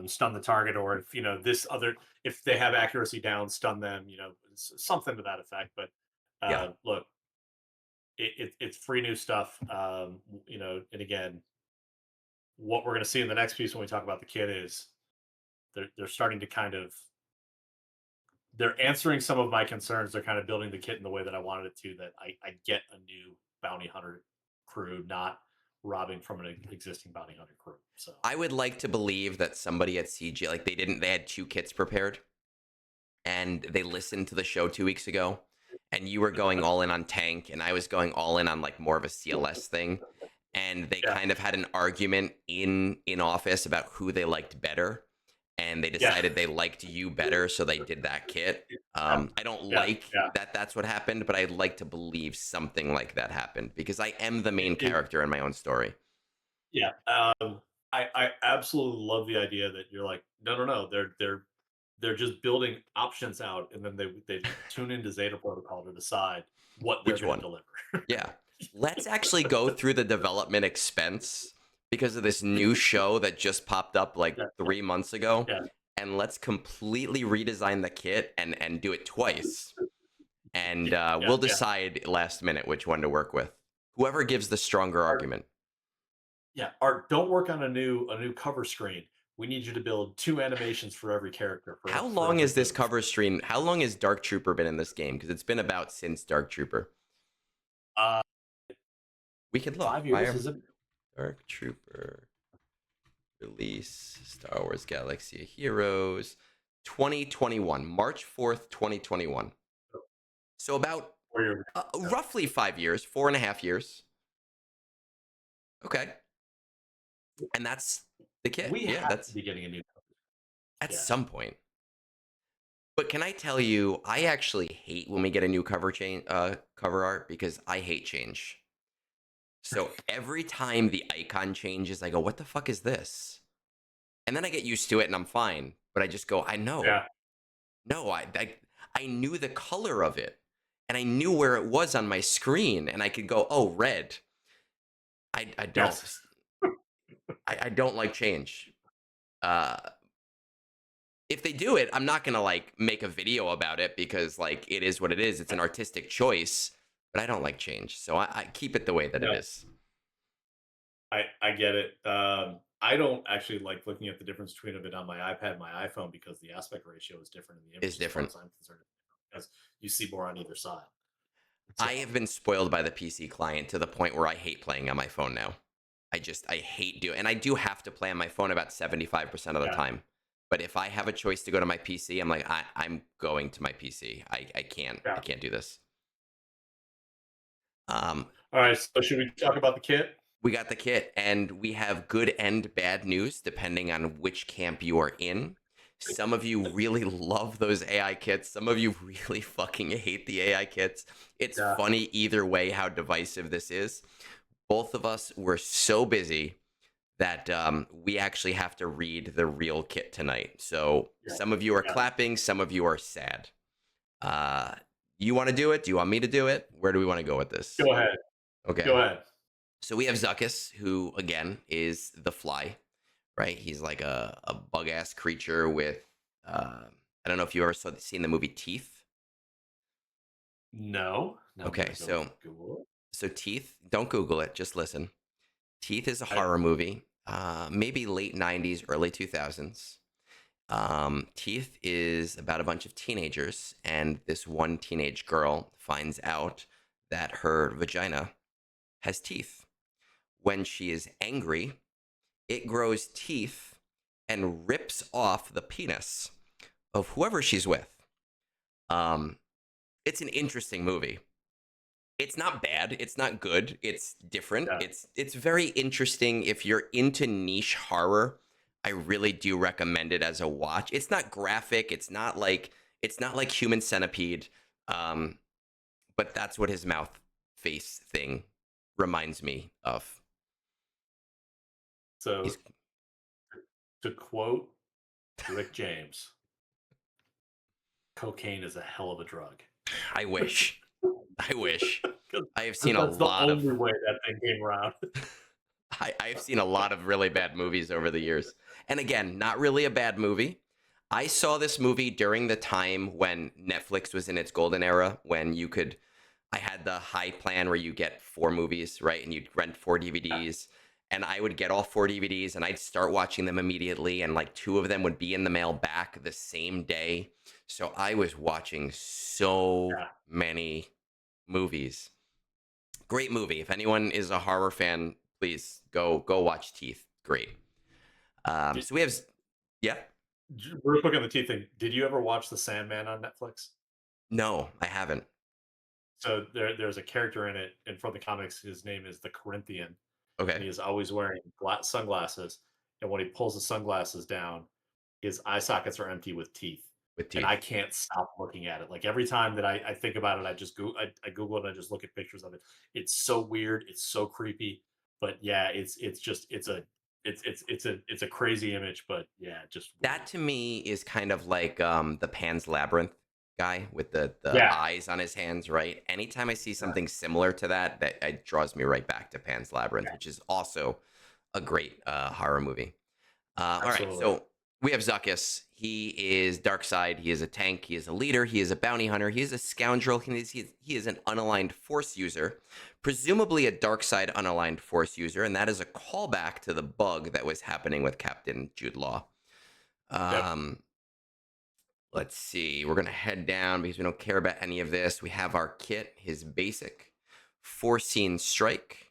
stun the target, or if this other, if they have accuracy down, stun them, something to that effect. But Yeah. look, it's free new stuff. And again, what we're going to see in the next piece when we talk about the kit is they're starting to kind of they're answering some of my concerns. They're kind of building the kit in the way that I wanted it to. That I get a new bounty hunter crew, not robbing from an existing bounty hunter crew. So I would like to believe that somebody at CG, like they had 2 kits prepared and they listened to the show 2 weeks ago, and you were going all in on tank and I was going all in on like more of a CLS thing, and they yeah, kind of had an argument in office about who they liked better, and they yeah, decided they liked you better, so they did that kit. I don't yeah, like yeah. that that's what happened, but I'd like to believe something like that happened because I am the main It, character in my own story. yeah. I absolutely love the idea that you're like, no, no, no. They're just building options out, and then they tune into Zeta Protocol to decide what they're Which going to one? deliver. Yeah. Let's actually go through the development expense because of this new show that just popped up like Yeah, 3 months ago. yeah, And let's completely redesign the kit and do it twice. And yeah, yeah, we'll yeah. decide last minute which one to work with. Whoever gives the stronger Art, argument. yeah, Art. Don't work on a new cover screen. We need you to build 2 animations for every character How for long every is this move. cover stream? How long has Dark Trooper been in this game? Because it's been about since Dark Trooper. Uh, We can look. 5 years Fire is it? Dark Trooper release Star Wars Galaxy of Heroes 2021, March 4th, 2021. So about Or your roughly 5 years, 4.5 years. Okay. And that's the kit. we Yeah, have to that's be getting a new. at Yeah. some point. But can I tell you, I actually hate when we get a new cover art because I hate change. So every time the icon changes, I go, "What the fuck is this?" And then I get used to it and I'm fine. But I just go, "I know, Yeah. no, I knew the color of it, and I knew where it was on my screen, and I could go, oh, red." I don't. Yes. I don't like change. Uh, if they do it, I'm not gonna like make a video about it because like it is what it is. It's an artistic choice, but I don't like change, so I keep it the way that it No, is. I get it. I don't actually like looking at the difference between it on my iPad and my iPhone because the aspect ratio is different in the Is image as far different. as I'm concerned, because you see more on either side. I So have been spoiled by the PC client to the point where I hate playing on my phone now. I hate doing, and I do have to play on my phone about 75% of the yeah, time. But if I have a choice to go to my PC, I'm like, I'm going to my PC. I yeah. can't do this. Um, All right. So should we talk about the kit? we got the kit, and we have good and bad news depending on which camp you are in. Some of you really love those AI kits. Some of you really fucking hate the AI kits. It's Yeah. funny either way how divisive this is. Both of us were so busy that we actually have to read the real kit tonight. So Yeah. some of you are Yeah. clapping, some of you are sad. Uh, you want to do it? Do you want me to do it? Where do we want to go with this? Go ahead. Go Okay. ahead. So we have Zuckuss, who again is the fly, right? He's like a bug ass creature with, I don't know if you ever seen the movie Teeth. No. Now I'm Okay. gonna go So, Google Teeth, don't Google it, just listen. Teeth is a it. horror movie, maybe late 90s, early 2000s. Teeth is about a bunch of teenagers, and this one teenage girl finds out that her vagina has teeth. When she is angry, it grows teeth and rips off the penis of whoever she's with. Um, it's an interesting movie. It's not bad. It's not good. It's different. Yeah. It's very interesting. If you're into niche horror, I really do recommend it as a watch. It's not graphic. It's not like Human Centipede. Um, but that's what his mouth face thing reminds me of. So He's to quote Rick James, cocaine is a hell of a drug. I wish. I wish. I have seen Because a that's the lot of only way that thing came around. I've seen a lot of really bad movies over the years. And again, not really a bad movie. I saw this movie during the time when Netflix was in its golden era, when I had the high plan where you get 4 movies, right? And you'd rent 4 DVDs. And I would get all 4 DVDs and I'd start watching them immediately. And like 2 of them would be in the mail back the same day. So I was watching so Yeah. many movies. Great movie. If anyone is a horror fan, Please go watch Teeth. Great. Did, So we have, yeah. real quick on the T thing. Did you ever watch The Sandman on Netflix? No, I haven't. So there's a character in it, and from the comics, his name is the Corinthian, and Okay, he is always wearing sunglasses. And when he pulls the sunglasses down, his eye sockets are empty with teeth. with And I Teeth. can't stop looking at it. Like every time that I think about it, I Google it and I just look at pictures of it. It's so weird. It's so creepy. But yeah, it's just it's a crazy image. But yeah, just That weird. to me is kind of like the Pan's Labyrinth guy with the Yeah. eyes on his hands, right? Anytime I see Yeah. something similar to that, that it draws me right back to Pan's Labyrinth, Yeah. which is also a great horror movie. All right, Absolutely. so we have Zuckuss. He is dark side. He is a tank. He is a leader. He is a bounty hunter. He is a scoundrel. He is an unaligned force user, presumably a dark side unaligned force user, and that is a callback to the bug that was happening with Captain Jude Law. Yep. Um, let's see. We're gonna head down because we don't care about any of this. We have our kit, his basic four-scene strike.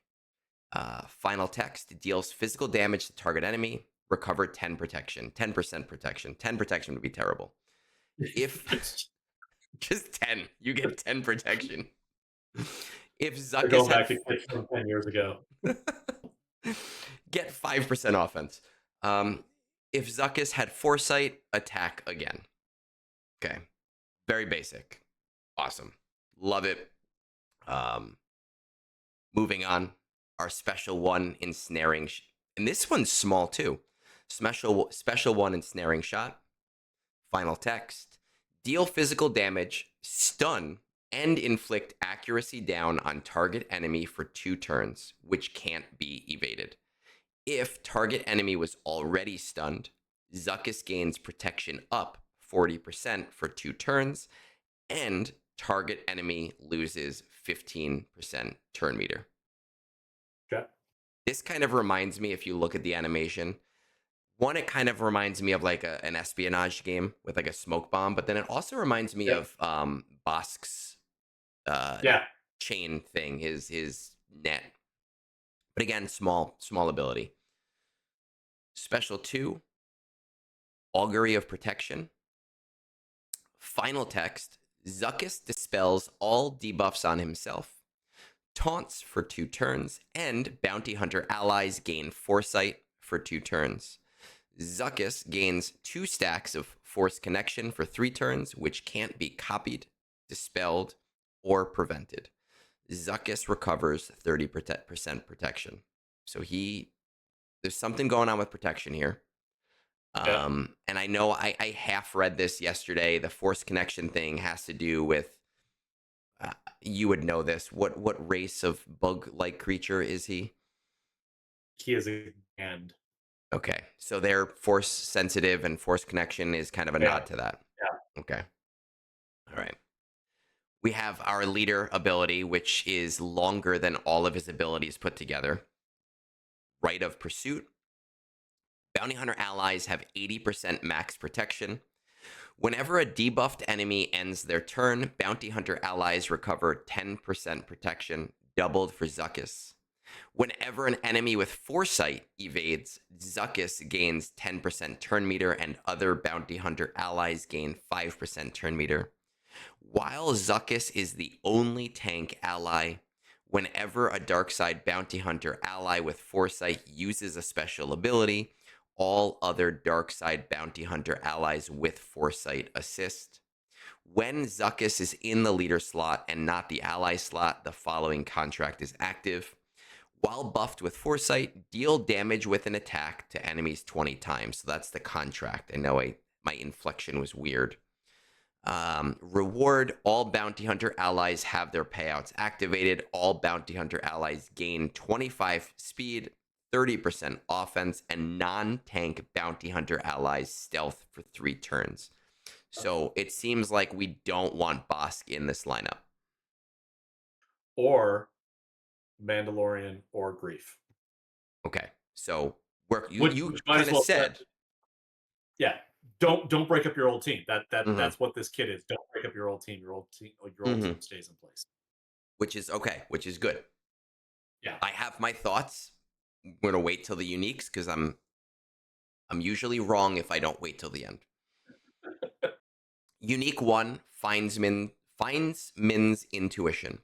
Final text deals physical damage to target enemy. Recover 10 protection, 10% protection. 10 protection would be terrible. If just 10, you get 10 protection. If They're Zuckuss going had back to kids from 10 years ago. get 5% offense. Um, if Zuckuss had foresight, attack again. Okay. Very basic. Awesome. Love it. Um, moving on. Our special one ensnaring. And this one's small too. Special one ensnaring shot. Final text. Deal physical damage, stun, and inflict accuracy down on target enemy for 2 turns, which can't be evaded. If target enemy was already stunned, Zuckuss gains protection up 40% for 2 turns, and target enemy loses 15% turn meter. Okay. This kind of reminds me, if you look at the animation, one, it kind of reminds me of like an espionage game with like a smoke bomb, but then it also reminds me Yep. of Bosk's uh, Yeah. chain thing, his net. But again, small ability. Special 2, Augury of Protection. Final text, Zuckuss dispels all debuffs on himself, taunts for 2 turns, and bounty hunter allies gain foresight for 2 turns. Zuckuss gains 2 stacks of force connection for 3 turns, which can't be copied, dispelled, or prevented. Zuckuss recovers 30% protection. So there's something going on with protection here. Yep. And I know I half read this yesterday. The force connection thing has to do with, you would know this. What race of bug-like creature is he? He is a and Okay, so they're force sensitive, and force connection is kind of a yeah. nod to that. Yeah. Okay, all right. We have our leader ability, which is longer than all of his abilities put together. Right of pursuit. Bounty hunter allies have 80% max protection. Whenever a debuffed enemy ends their turn, bounty hunter allies recover 10% protection, doubled for Zuckuss. Whenever an enemy with foresight evades, Zuckuss gains 10% turn meter, and other bounty hunter allies gain 5% turn meter. While Zuckuss is the only tank ally, whenever a dark side bounty hunter ally with foresight uses a special ability, all other dark side bounty hunter allies with foresight assist. When Zuckuss is in the leader slot and not the ally slot, the following contract is active. While buffed with foresight, deal damage with an attack to enemies 20 times. So that's the contract. I know my inflection was weird. Reward, all bounty hunter allies have their payouts activated. All bounty hunter allies gain 25 speed, 30% offense, and non-tank bounty hunter allies stealth for 3 turns. So it seems like we don't want Bosk in this lineup. Or Mandalorian or Grief. Okay, so you Which might kind as of well said, yeah. Don't break up your old team. mhm, That's what this kid is. Don't break up your old team. Your old team mhm, stays in place. which is okay, which is good. Yeah. I have my thoughts. We're gonna wait till the uniques because I'm usually wrong if I don't wait till the end. Unique 1 finds Min's intuition.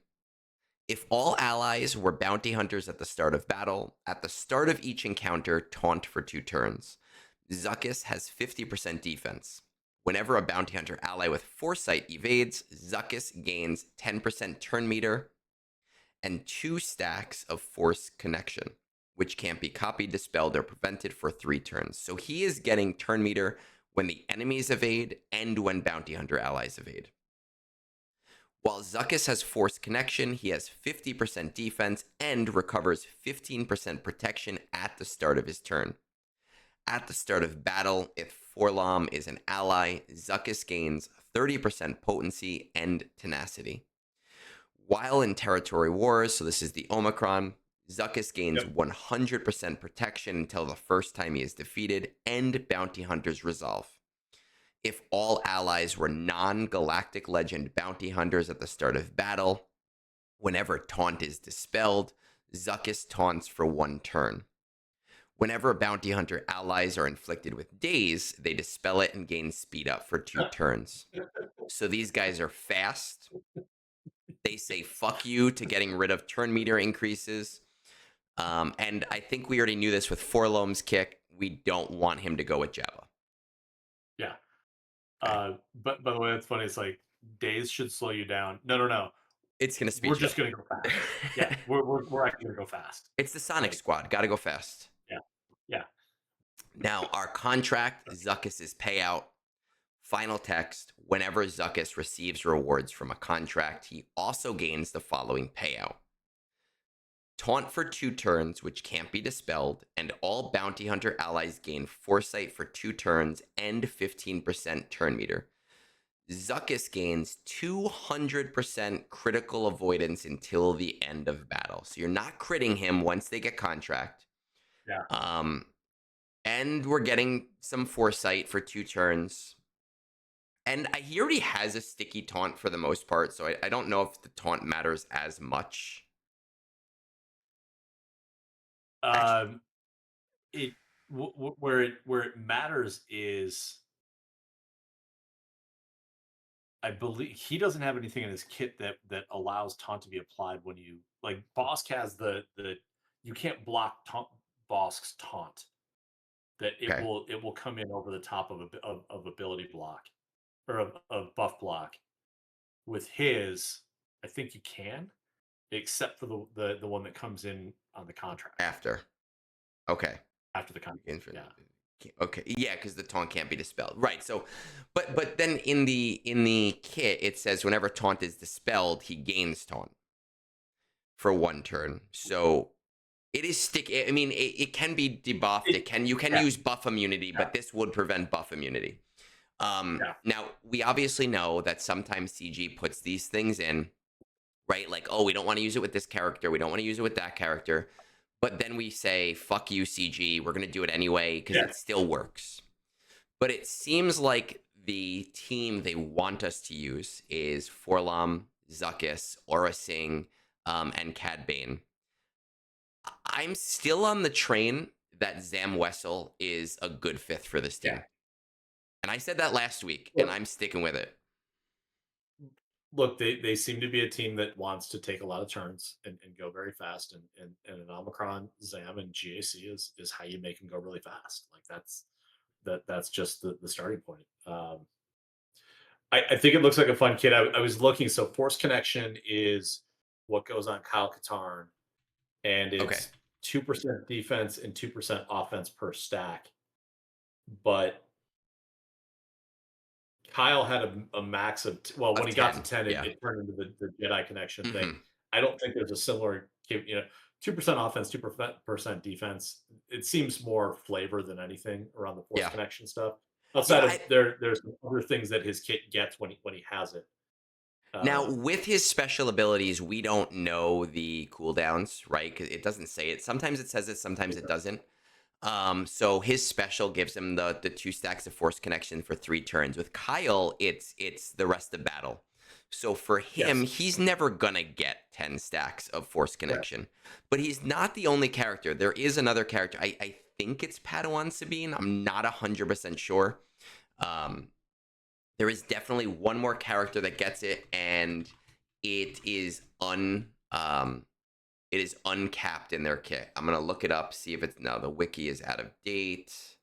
If all allies were bounty hunters at the start of battle, at the start of each encounter, taunt for 2 turns. Zuckuss has 50% defense. Whenever a bounty hunter ally with foresight evades, Zuckuss gains 10% turn meter and 2 stacks of force connection, which can't be copied, dispelled, or prevented for 3 turns. So he is getting turn meter when the enemies evade and when bounty hunter allies evade. While Zuckuss has force connection, he has 50% defense and recovers 15% protection at the start of his turn. At the start of battle, if Forlom is an ally, Zuckuss gains 30% potency and tenacity. While in territory wars, so this is the Omicron, Zuckuss gains 100% protection until the first time he is defeated, and bounty hunters resolve. If all allies were non-galactic legend bounty hunters at the start of battle, whenever taunt is dispelled, Zuckuss taunts for 1 turn. Whenever bounty hunter allies are inflicted with daze, they dispel it and gain speed up for 2 turns. So these guys are fast. They say fuck you to getting rid of turn meter increases. And I think we already knew this with Forlom's kick. We don't want him to go with Jabba. Yeah. Okay. But by the way, it's funny. It's like days should slow you down. No. It's going to speed We're you just up. gonna go fast. Yeah, we're actually gonna go fast. It's the Sonic Like, Squad. Got to go fast. yeah. Now, our contract, Zuckuss's payout. Final text, whenever Zuckuss receives rewards from a contract, he also gains the following payout. Taunt for 2 turns, which can't be dispelled, and all bounty hunter allies gain foresight for 2 turns and 15% turn meter. Zuckuss gains 200% critical avoidance until the end of battle. So you're not critting him once they get contract. Yeah. And we're getting some foresight for 2 turns. And he already has a sticky taunt for the most part, so I don't know if the taunt matters as much. Um, it where it matters is, I believe he doesn't have anything in his kit that allows taunt to be applied when you, like, Bosk has the you can't block Bosk's taunt. That Okay. it will come in over the top of ability block, or of buff block. With his, I think you can, except for the one that comes in on the contract After. Okay. after the contract. Yeah. Okay. Yeah, because the taunt can't be dispelled. Right. So, but then in the kit it says whenever taunt is dispelled, he gains taunt for 1 turn. So it is sticky. I mean, it can be debuffed. You can Yeah. use buff immunity, Yeah. but this would prevent buff immunity. Yeah. Now we obviously know that sometimes CG puts these things in, right? Like, oh, we don't want to use it with this character. We don't want to use it with that character. But then we say, fuck you, CG. We're going to do it anyway because Yeah. it still works. But it seems like the team they want us to use is Forlom, Zuckuss, Aura Singh, and Cad Bane. I'm still on the train that Zam Wessel is a good fifth for this team. Yeah. And I said that last week, Look, and I'm sticking with it. look, they seem to be a team that wants to take a lot of turns and go very fast, and an Omicron, Zam, and GAC is how you make them go really fast. Like, that's just the starting point. I think it looks like a fun kit. I was looking, so Force Connection is what goes on Kyle Katarn, and Okay. it's 2% defense and 2% offense per stack. But Kyle had a max of well, when he got to 10, Yeah. it turned into the Jedi connection thing. Mm-hmm. I don't think there's a similar, 2% offense, 2% defense. It seems more flavor than anything around the Force Yeah. Connection stuff. Outside Yeah. of there's some other things that his kit gets when he has it. Now, with his special abilities, we don't know the cooldowns, right? Because it doesn't say it. Sometimes it says it, sometimes it doesn't. So his special gives him the 2 stacks of force connection for 3 turns. With Kyle, it's the rest of battle. So for him, Yes. he's never gonna get 10 stacks of Force Right. Connection. But he's not the only character. There is another character. I think it's Padawan Sabine. I'm not 100% sure. Um, there is definitely one more character that gets it, and it is it is uncapped in their kit. I'm gonna look it up, see if it's no, the wiki is out of date.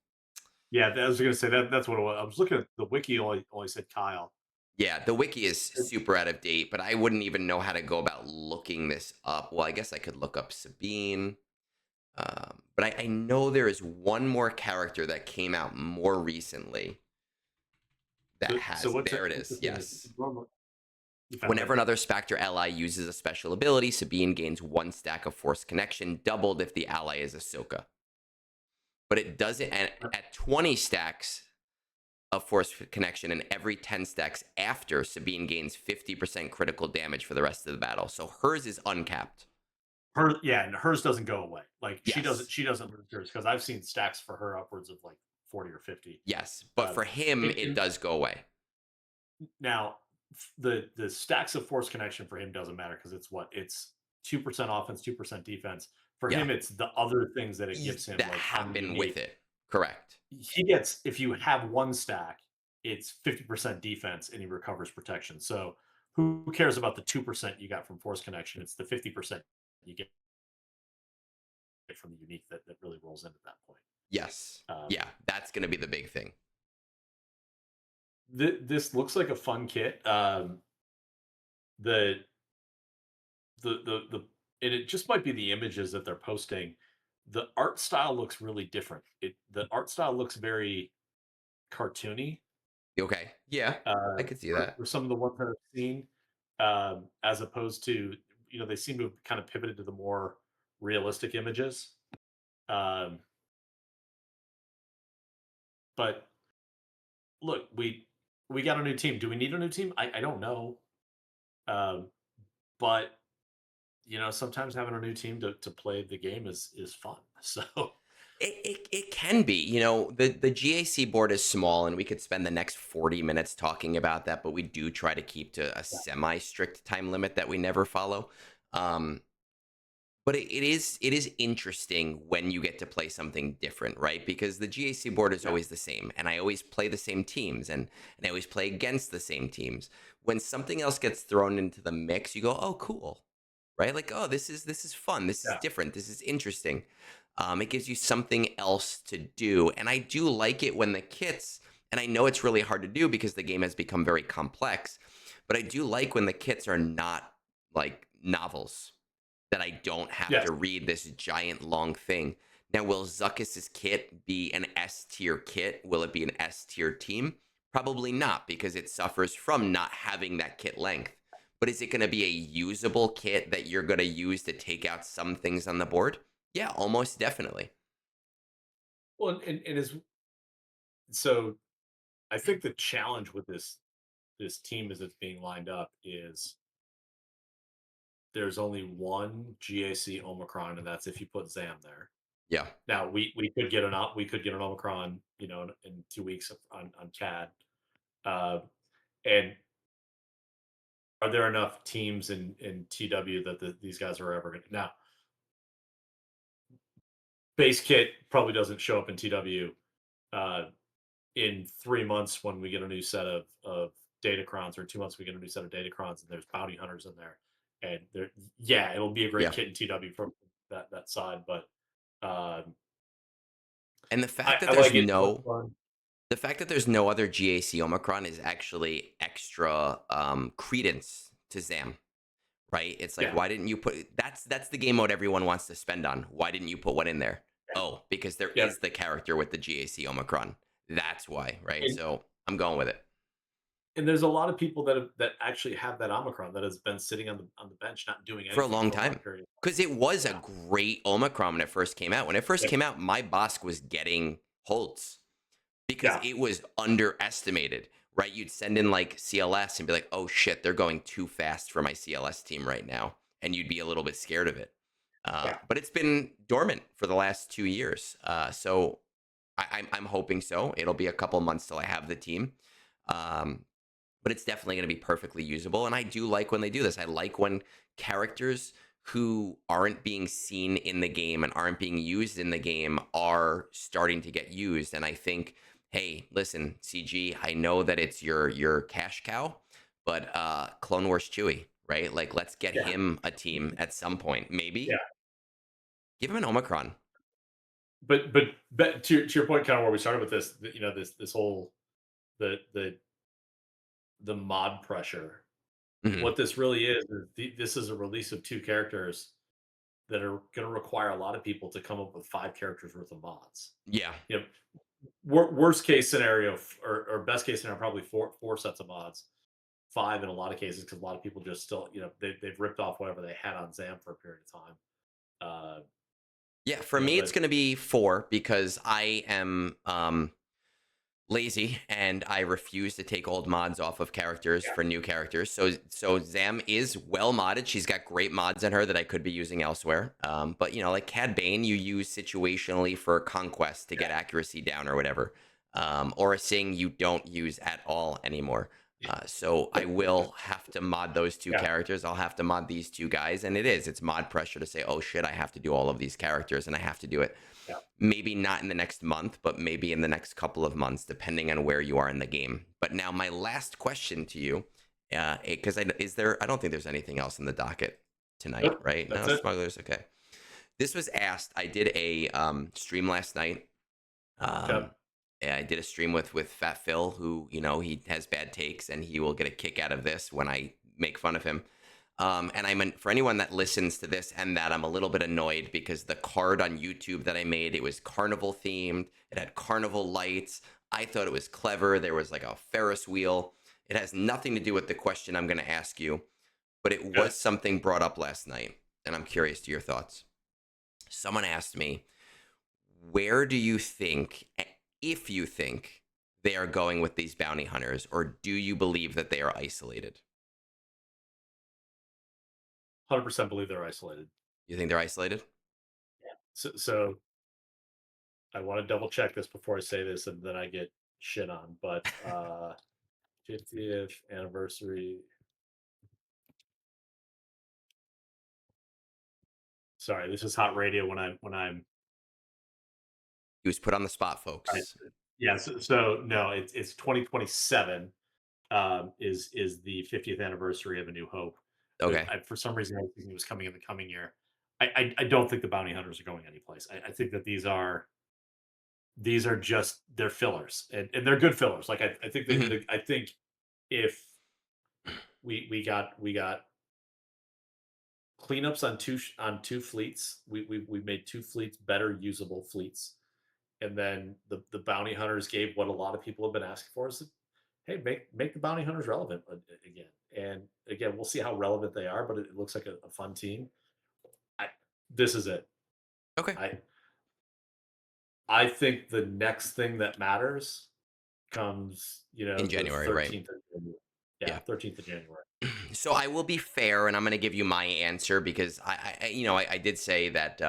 Yeah, I was gonna say that's what it was. I was looking at the wiki, only said Kyle. Yeah, the wiki is super out of date, but I wouldn't even know how to go about looking this up. Well, I guess I could look up Sabine. But I know there is one more character that came out more recently that So has. what's it? There it What's the is. thing? Yes. You found it. Whenever another Spectre ally uses a special ability, Sabine gains one stack of Force Connection, doubled if the ally is Ahsoka. But it doesn't, and at 20 stacks of Force Connection and every 10 stacks after, Sabine gains 50% critical damage for the rest of the battle. So hers is uncapped. And hers doesn't go away. Like Yes. she doesn't lose hers because I've seen stacks for her upwards of like 40 or 50. Yes. But for him, it And does go away. now the stacks of Force Connection for him doesn't matter because it's 2% offense, 2% defense. For Yeah. him, it's the other things that it gives him, That like on the happen with unique. it. Correct. He gets, if you have one stack, it's 50% defense and he recovers protection. So who cares about the 2% you got from Force Connection? It's the 50% you get from the unique that really rolls into that point. Yes. Um, Yeah. That's going to be the big thing. this looks like a fun kit. The the and it just might be the images that they're posting. The art style looks really different. The art style looks very cartoony, Okay. Yeah. I could see that. for some of the ones that I've seen, as opposed to, they seem to have kind of pivoted to the more realistic images. Um, but look, we got a new team. Do we need a new team? I don't know. Um, but sometimes having a new team to play the game is fun. So It can be. The GAC board is small, and we could spend the next 40 minutes talking about that, but we do try to keep to a yeah, semi strict time limit that we never follow. Um, but it is interesting when you get to play something different, right? Because the GAC board is yeah, always the same, and I always play the same teams, and I always play against the same teams. When something else gets thrown into the mix, you go, "Oh, cool." Right? Like, "Oh, this is fun. This is yeah, different. This is interesting." It gives you something else to do, and I do like it when the kits. And I know it's really hard to do because the game has become very complex, but I do like when the kits are not like novels that I don't have yes. to read this giant long thing. Now, will Zuckuss's kit be an S tier kit? Will it be an S tier team? Probably not, because it suffers from not having that kit length. But is it going to be a usable kit that you're going to use to take out some things on the board? Yeah, almost definitely. Well, and is so. I think the challenge with this team as it's being lined up is there's only one GAC Omicron, and that's if you put Zam there. Yeah. Now we could get an Omicron, in 2 weeks on CAD. Uh, and are there enough teams in TW that these guys are ever going to now? Base kit probably doesn't show up in TW uh, in 3 months when we get a new set of Datacrons, or 2 months we get a new set of Datacrons, and there's bounty hunters in there, and there, yeah, it'll be a great Yeah. kit in TW from that side, but um, And I like it. It looks fun. the fact that there's no other GAC Omicron is actually extra credence to Zam. Right? It's like, Yeah, why didn't you put that's the game mode everyone wants to spend on. Why didn't you put one in there? yeah, Oh, because there yeah. is the character with the GAC Omicron. That's why, right? And, So I'm going with it. and there's a lot of people that actually have that Omicron that has been sitting on the bench not doing For a anything long for a long time. period. Because it was a Yeah, great Omicron when it first came out. When it first yeah, came out, my boss was getting holds because yeah, it was underestimated, right? You'd send in like CLS and be like, oh shit, they're going too fast for my CLS team right now. And you'd be a little bit scared of it. yeah. But it's been dormant for the last 2 years. So I'm hoping so. It'll be a couple months till I have the team. Um, but it's definitely going to be perfectly usable. And I do like when they do this. I like when characters who aren't being seen in the game and aren't being used in the game are starting to get used. And I think, hey, listen, CG, I know that it's your cash cow, but Clone Wars Chewie, right? Like, let's get Yeah, him a team at some point. yeah. Maybe give him an Omicron. But to your point, kind of where we started with this, this whole the the the mod pressure. Hmm. What this really is this is a release of two characters that are going to require a lot of people to come up with five characters worth of mods. Yeah. You know, worst case scenario or best case scenario, probably four sets of mods, five in a lot of cases because a lot of people just still they've ripped off whatever they had on Zam for a period of time. Uh, Yeah. For me, it's but going to be 4 because I am lazy and I refuse to take old mods off of characters yeah, for new characters. So Zam is well modded. She's got great mods in her that I could be using elsewhere. But like Cad Bane, you use situationally for conquest to yeah, get accuracy down or whatever. Or a Sing you don't use at all anymore. So I will have to mod those two yeah, characters. I'll have to mod these two guys, and it's mod pressure to say, oh shit, I have to do all of these characters, and I have to do it yeah. maybe not in the next month, but maybe in the next couple of months, depending on where you are in the game. But now, my last question to you, because I don't think there's anything else in the docket tonight, Nope, right? that's No it. smugglers. Okay. This was asked. I did a stream last night. Okay. Um, I did a stream with Fat Phil, who he has bad takes, and he will get a kick out of this when I make fun of him. And for anyone that listens to this and that, I'm a little bit annoyed because the card on YouTube that I made, it was carnival themed. It had carnival lights. I thought it was clever. There was like a Ferris wheel. It has nothing to do with the question I'm going to ask you, but it Okay. was something brought up last night, and I'm curious to your thoughts. Someone asked me, where do you think, if you think they are going with these bounty hunters, or do you believe that they are isolated? 100% believe they're isolated. You think they're isolated? So I want to double check this before I say this, and then I get shit on. But 50th anniversary. Sorry, this is hot radio when I'm He was put on the spot, I, folks. yeah. So no, it's 2027 is the 50th anniversary of A New Hope. But Okay. for some reason, I was thinking it was coming in the coming year. I don't think the bounty hunters are going anyplace. I think that these are just they're fillers, and they're good fillers. Like I think Hmm. I think if we got cleanups on two fleets. We made two fleets better usable fleets, and then the bounty hunters gave what a lot of people have been asking for is, hey, make the bounty hunters relevant again. And again, we'll see how relevant they are, but it looks like a fun team. I This is it. Okay. I I think the next thing that matters comes, In the January, right? 13th of January. Yeah, Yeah. 13th of January. So I will be fair, and I'm going to give you my answer because I did say that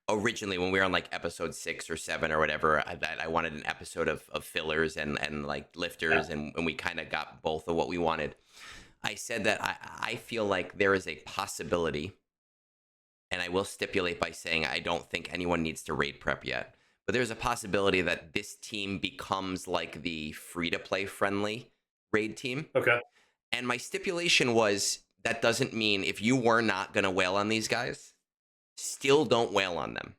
originally when we were on like episode 6 or 7 or whatever, that I wanted an episode of fillers and like Yeah. lifters, and we kind of got both of what we wanted. I said that I feel like there is a possibility, and I will stipulate by saying I don't think anyone needs to raid prep yet. But there's a possibility that this team becomes like the free to play friendly raid team. Okay. And my stipulation was that doesn't mean if you were not going to wail on these guys, still don't wail on them,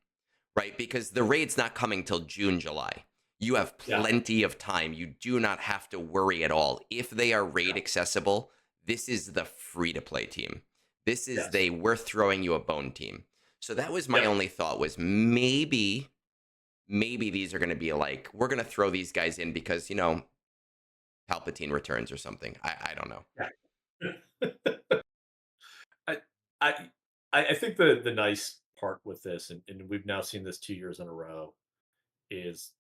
right? Because the raid's not coming till June, July. You have Yeah. plenty of time. You do not have to worry at all. If they are raid Yeah. accessible, this is the free to play team. This is Yes. we're throwing you a bone team. So that was my Yep. only thought was maybe these are going to be like, we're going to throw these guys in because, Palpatine returns or something. I don't know. Yeah. I I I think the nice part with this, and we've now seen this 2 years in a row, is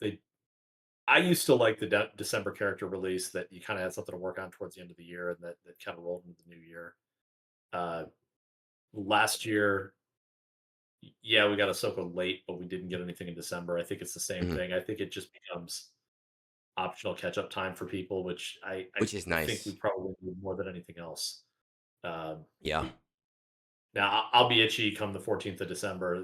they. I used to like the December character release that you kind of had something to work on towards the end of the year, and that kind of rolled into the new year. Uh, Last year, yeah, we got Ahsoka late, but we didn't get anything in December. I think it's the same Mhm. thing. I think it just becomes optional catch-up time for people, which which is I think we nice. probably need more than anything else. Um, Yeah. Now I'll be itchy come the 14th of December.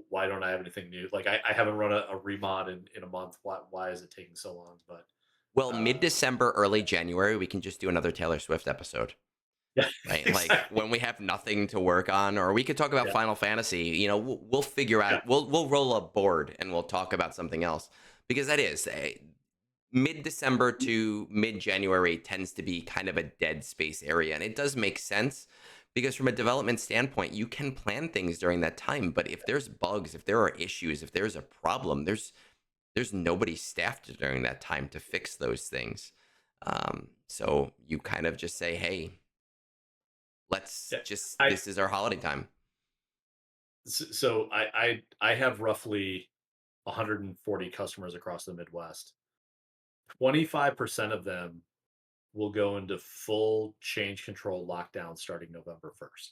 Why don't I have anything new? Like I haven't run a remod in a month. Why is it taking so long? But Well, uh, mid-December, early January, we can just do another Taylor Swift episode, yeah, right? Like exactly. when we have nothing to work on, or we could talk about Yeah, Final Fantasy. We'll figure yeah, out. We'll roll a board and we'll talk about something else because that is mid-December to mid-January tends to be kind of a dead space area, and it does make sense because from a development standpoint, you can plan things during that time. But if there's bugs, if there are issues, if there's a problem, there's nobody staffed during that time to fix those things. So you kind of just say, hey, let's yeah. just, I this is our holiday time. so I have roughly 140 customers across the Midwest. 25% of them will go into full change control lockdown starting November 1st.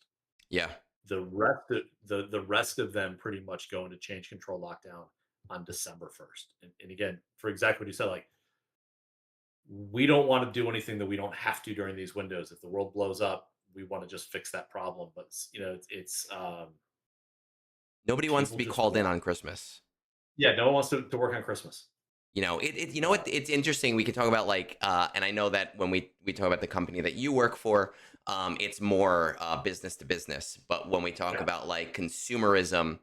Yeah. The rest of them pretty much go into change control lockdown on December 1st. And again, for exactly what you said, like we don't want to do anything that we don't have to during these windows. If the world blows up, we want to just fix that problem. But Nobody wants to people be just called in want, on Christmas. yeah, no one wants to work on Christmas. You know Uh, what, it's interesting. We could talk about like and I know that when we talk about the company that you work for, it's more business to business, but when we talk yeah, about like consumerism,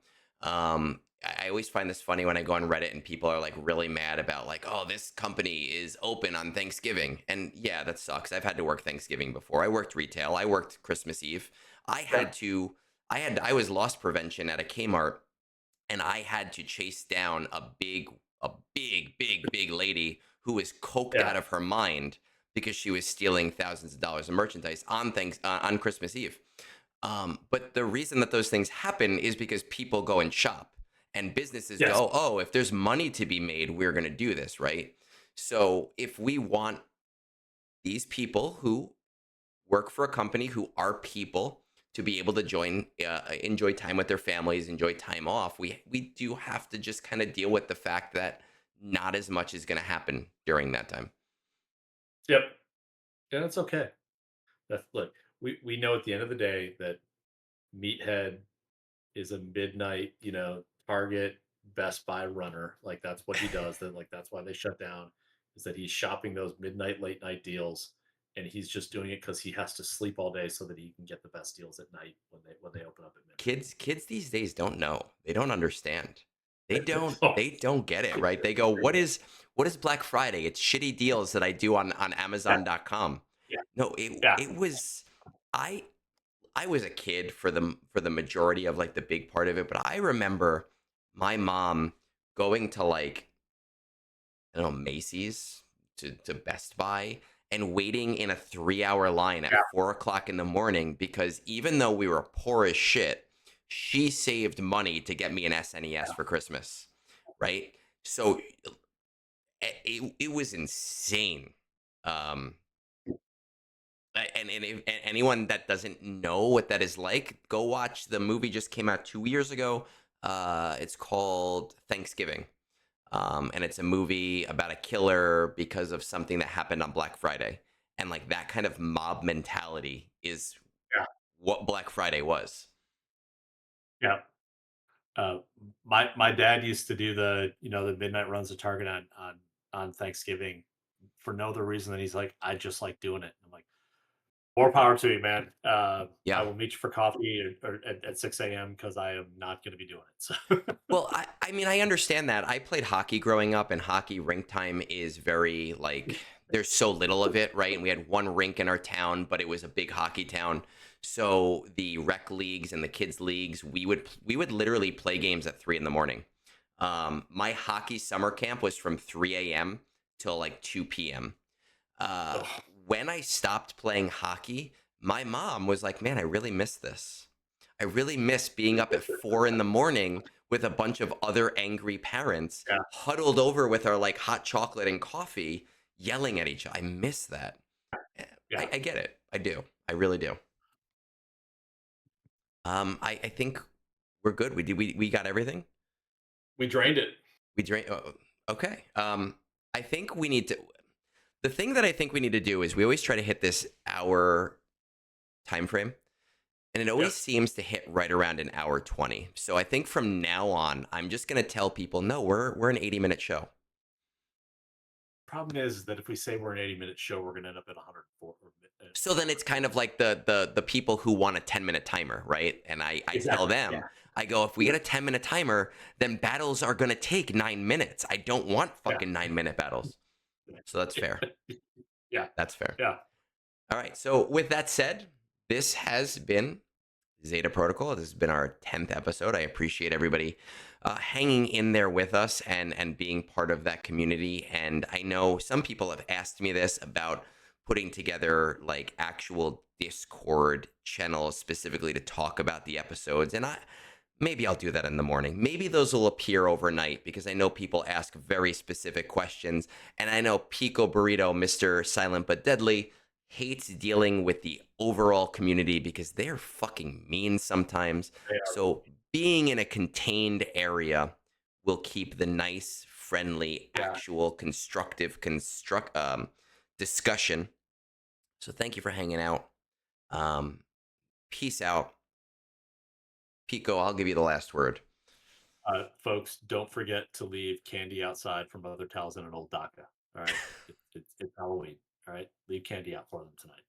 I always find this funny when I go on Reddit and people are like really mad about like, oh, this company is open on Thanksgiving. And yeah, that sucks. I've had to work Thanksgiving before. I worked retail, I worked Christmas Eve. i yeah, had to I was loss prevention at a Kmart, and I had to chase down a big lady who was coked yeah, out of her mind because she was stealing thousands of dollars of merchandise on Christmas Eve. But the reason that those things happen is because people go and shop, and businesses yes, go, oh, if there's money to be made, we're going to do this, right? So if we want these people who work for a company who are people to be able to enjoy time with their families, enjoy time off, we do have to just kind of deal with the fact that not as much is going to happen during that time. yep, yeah, that's okay. That's look, we know at the end of the day that Meathead is a midnight, Target, Best Buy runner. Like that's what he does. That like that's why they shut down. Is that he's shopping those midnight, late night deals, and he's just doing it because he has to sleep all day so that he can get the best deals at night when they open up at Kids these days don't know. They don't understand. They midnight. don't So, they don't get it, right? They go, what is Black Friday? It's shitty deals that I do on yeah, Amazon.com. yeah, No, it yeah, it was I I was a kid for the majority of like the big part of it, but I remember my mom going to like, I don't know, Macy's to Best Buy and waiting in a 3 hour line at yeah, 4 o'clock in the morning because even though we were poor as shit, she saved money to get me an SNES for Christmas, right? So it was insane. Um, and if anyone that doesn't know what that is like, go watch the movie just came out 2 years ago. It's called Thanksgiving, and it's a movie about a killer because of something that happened on Black Friday, and like that kind of mob mentality is yeah, what Black Friday was. yeah. Uh, my dad used to do the midnight runs at Target on Thanksgiving for no other reason than he's like, I just like doing it. I'm like, more power to you, man. I Yeah. will meet you for coffee or at 6 a.m. because I am not going to be doing it. So, Well, I mean, I understand that. I played hockey growing up, and hockey rink time is very like there's so little of it, right? And we had one rink in our town, but it was a big hockey town. So the rec leagues and the kids leagues, we would literally play games at 3 in the morning. My hockey summer camp was from 3 a.m. till like 2 p.m. Uh, ugh, when I stopped playing hockey, my mom was like, "Man, I really miss this. I really miss being up at 4 in the morning with a bunch of other angry parents yeah, huddled over with our like hot chocolate and coffee, yelling at each other. I miss that. Eh, yeah. I get it. I do. I really do. I think we're good. We got everything. We drained it. We drank. Oh, okay. I think we need to. The thing that I think we need to do is we always try to hit this hour time frame, and it always Yep. seems to hit right around an hour 20. So I think from now on, I'm just going to tell people, no, we're an 80-minute show. Problem is that if we say we're an 80-minute show, we're going to end up at 104 So then it's kind of like the people who want a 10-minute timer, right? And I tell Exactly. Yeah. them, I go, if we get a 10-minute timer, then battles are going to take 9 minutes. I don't want Yeah. fucking 9-minute battles. So that's fair. Yeah. That's fair. Yeah. All right. So with that said, this has been Zeta Protocol. This has been our 10th episode. I appreciate everybody hanging in there with us and being part of that community. And I know some people have asked me this about putting together like actual Discord channels specifically to talk about the episodes. And maybe I'll do that in the morning. Maybe those will appear overnight because I know people ask very specific questions. And I know Pico Burrito, Mr. Silent but Deadly, hates dealing with the overall community because they're fucking mean sometimes. They are. So being in a contained area will keep the nice, friendly, Yeah. actual, constructive discussion. So thank you for hanging out. Peace out. Pico, I'll give you the last word. Folks, don't forget to leave candy outside from other towels in an old DACA. All right. It's Halloween. All right. Leave candy out for them tonight.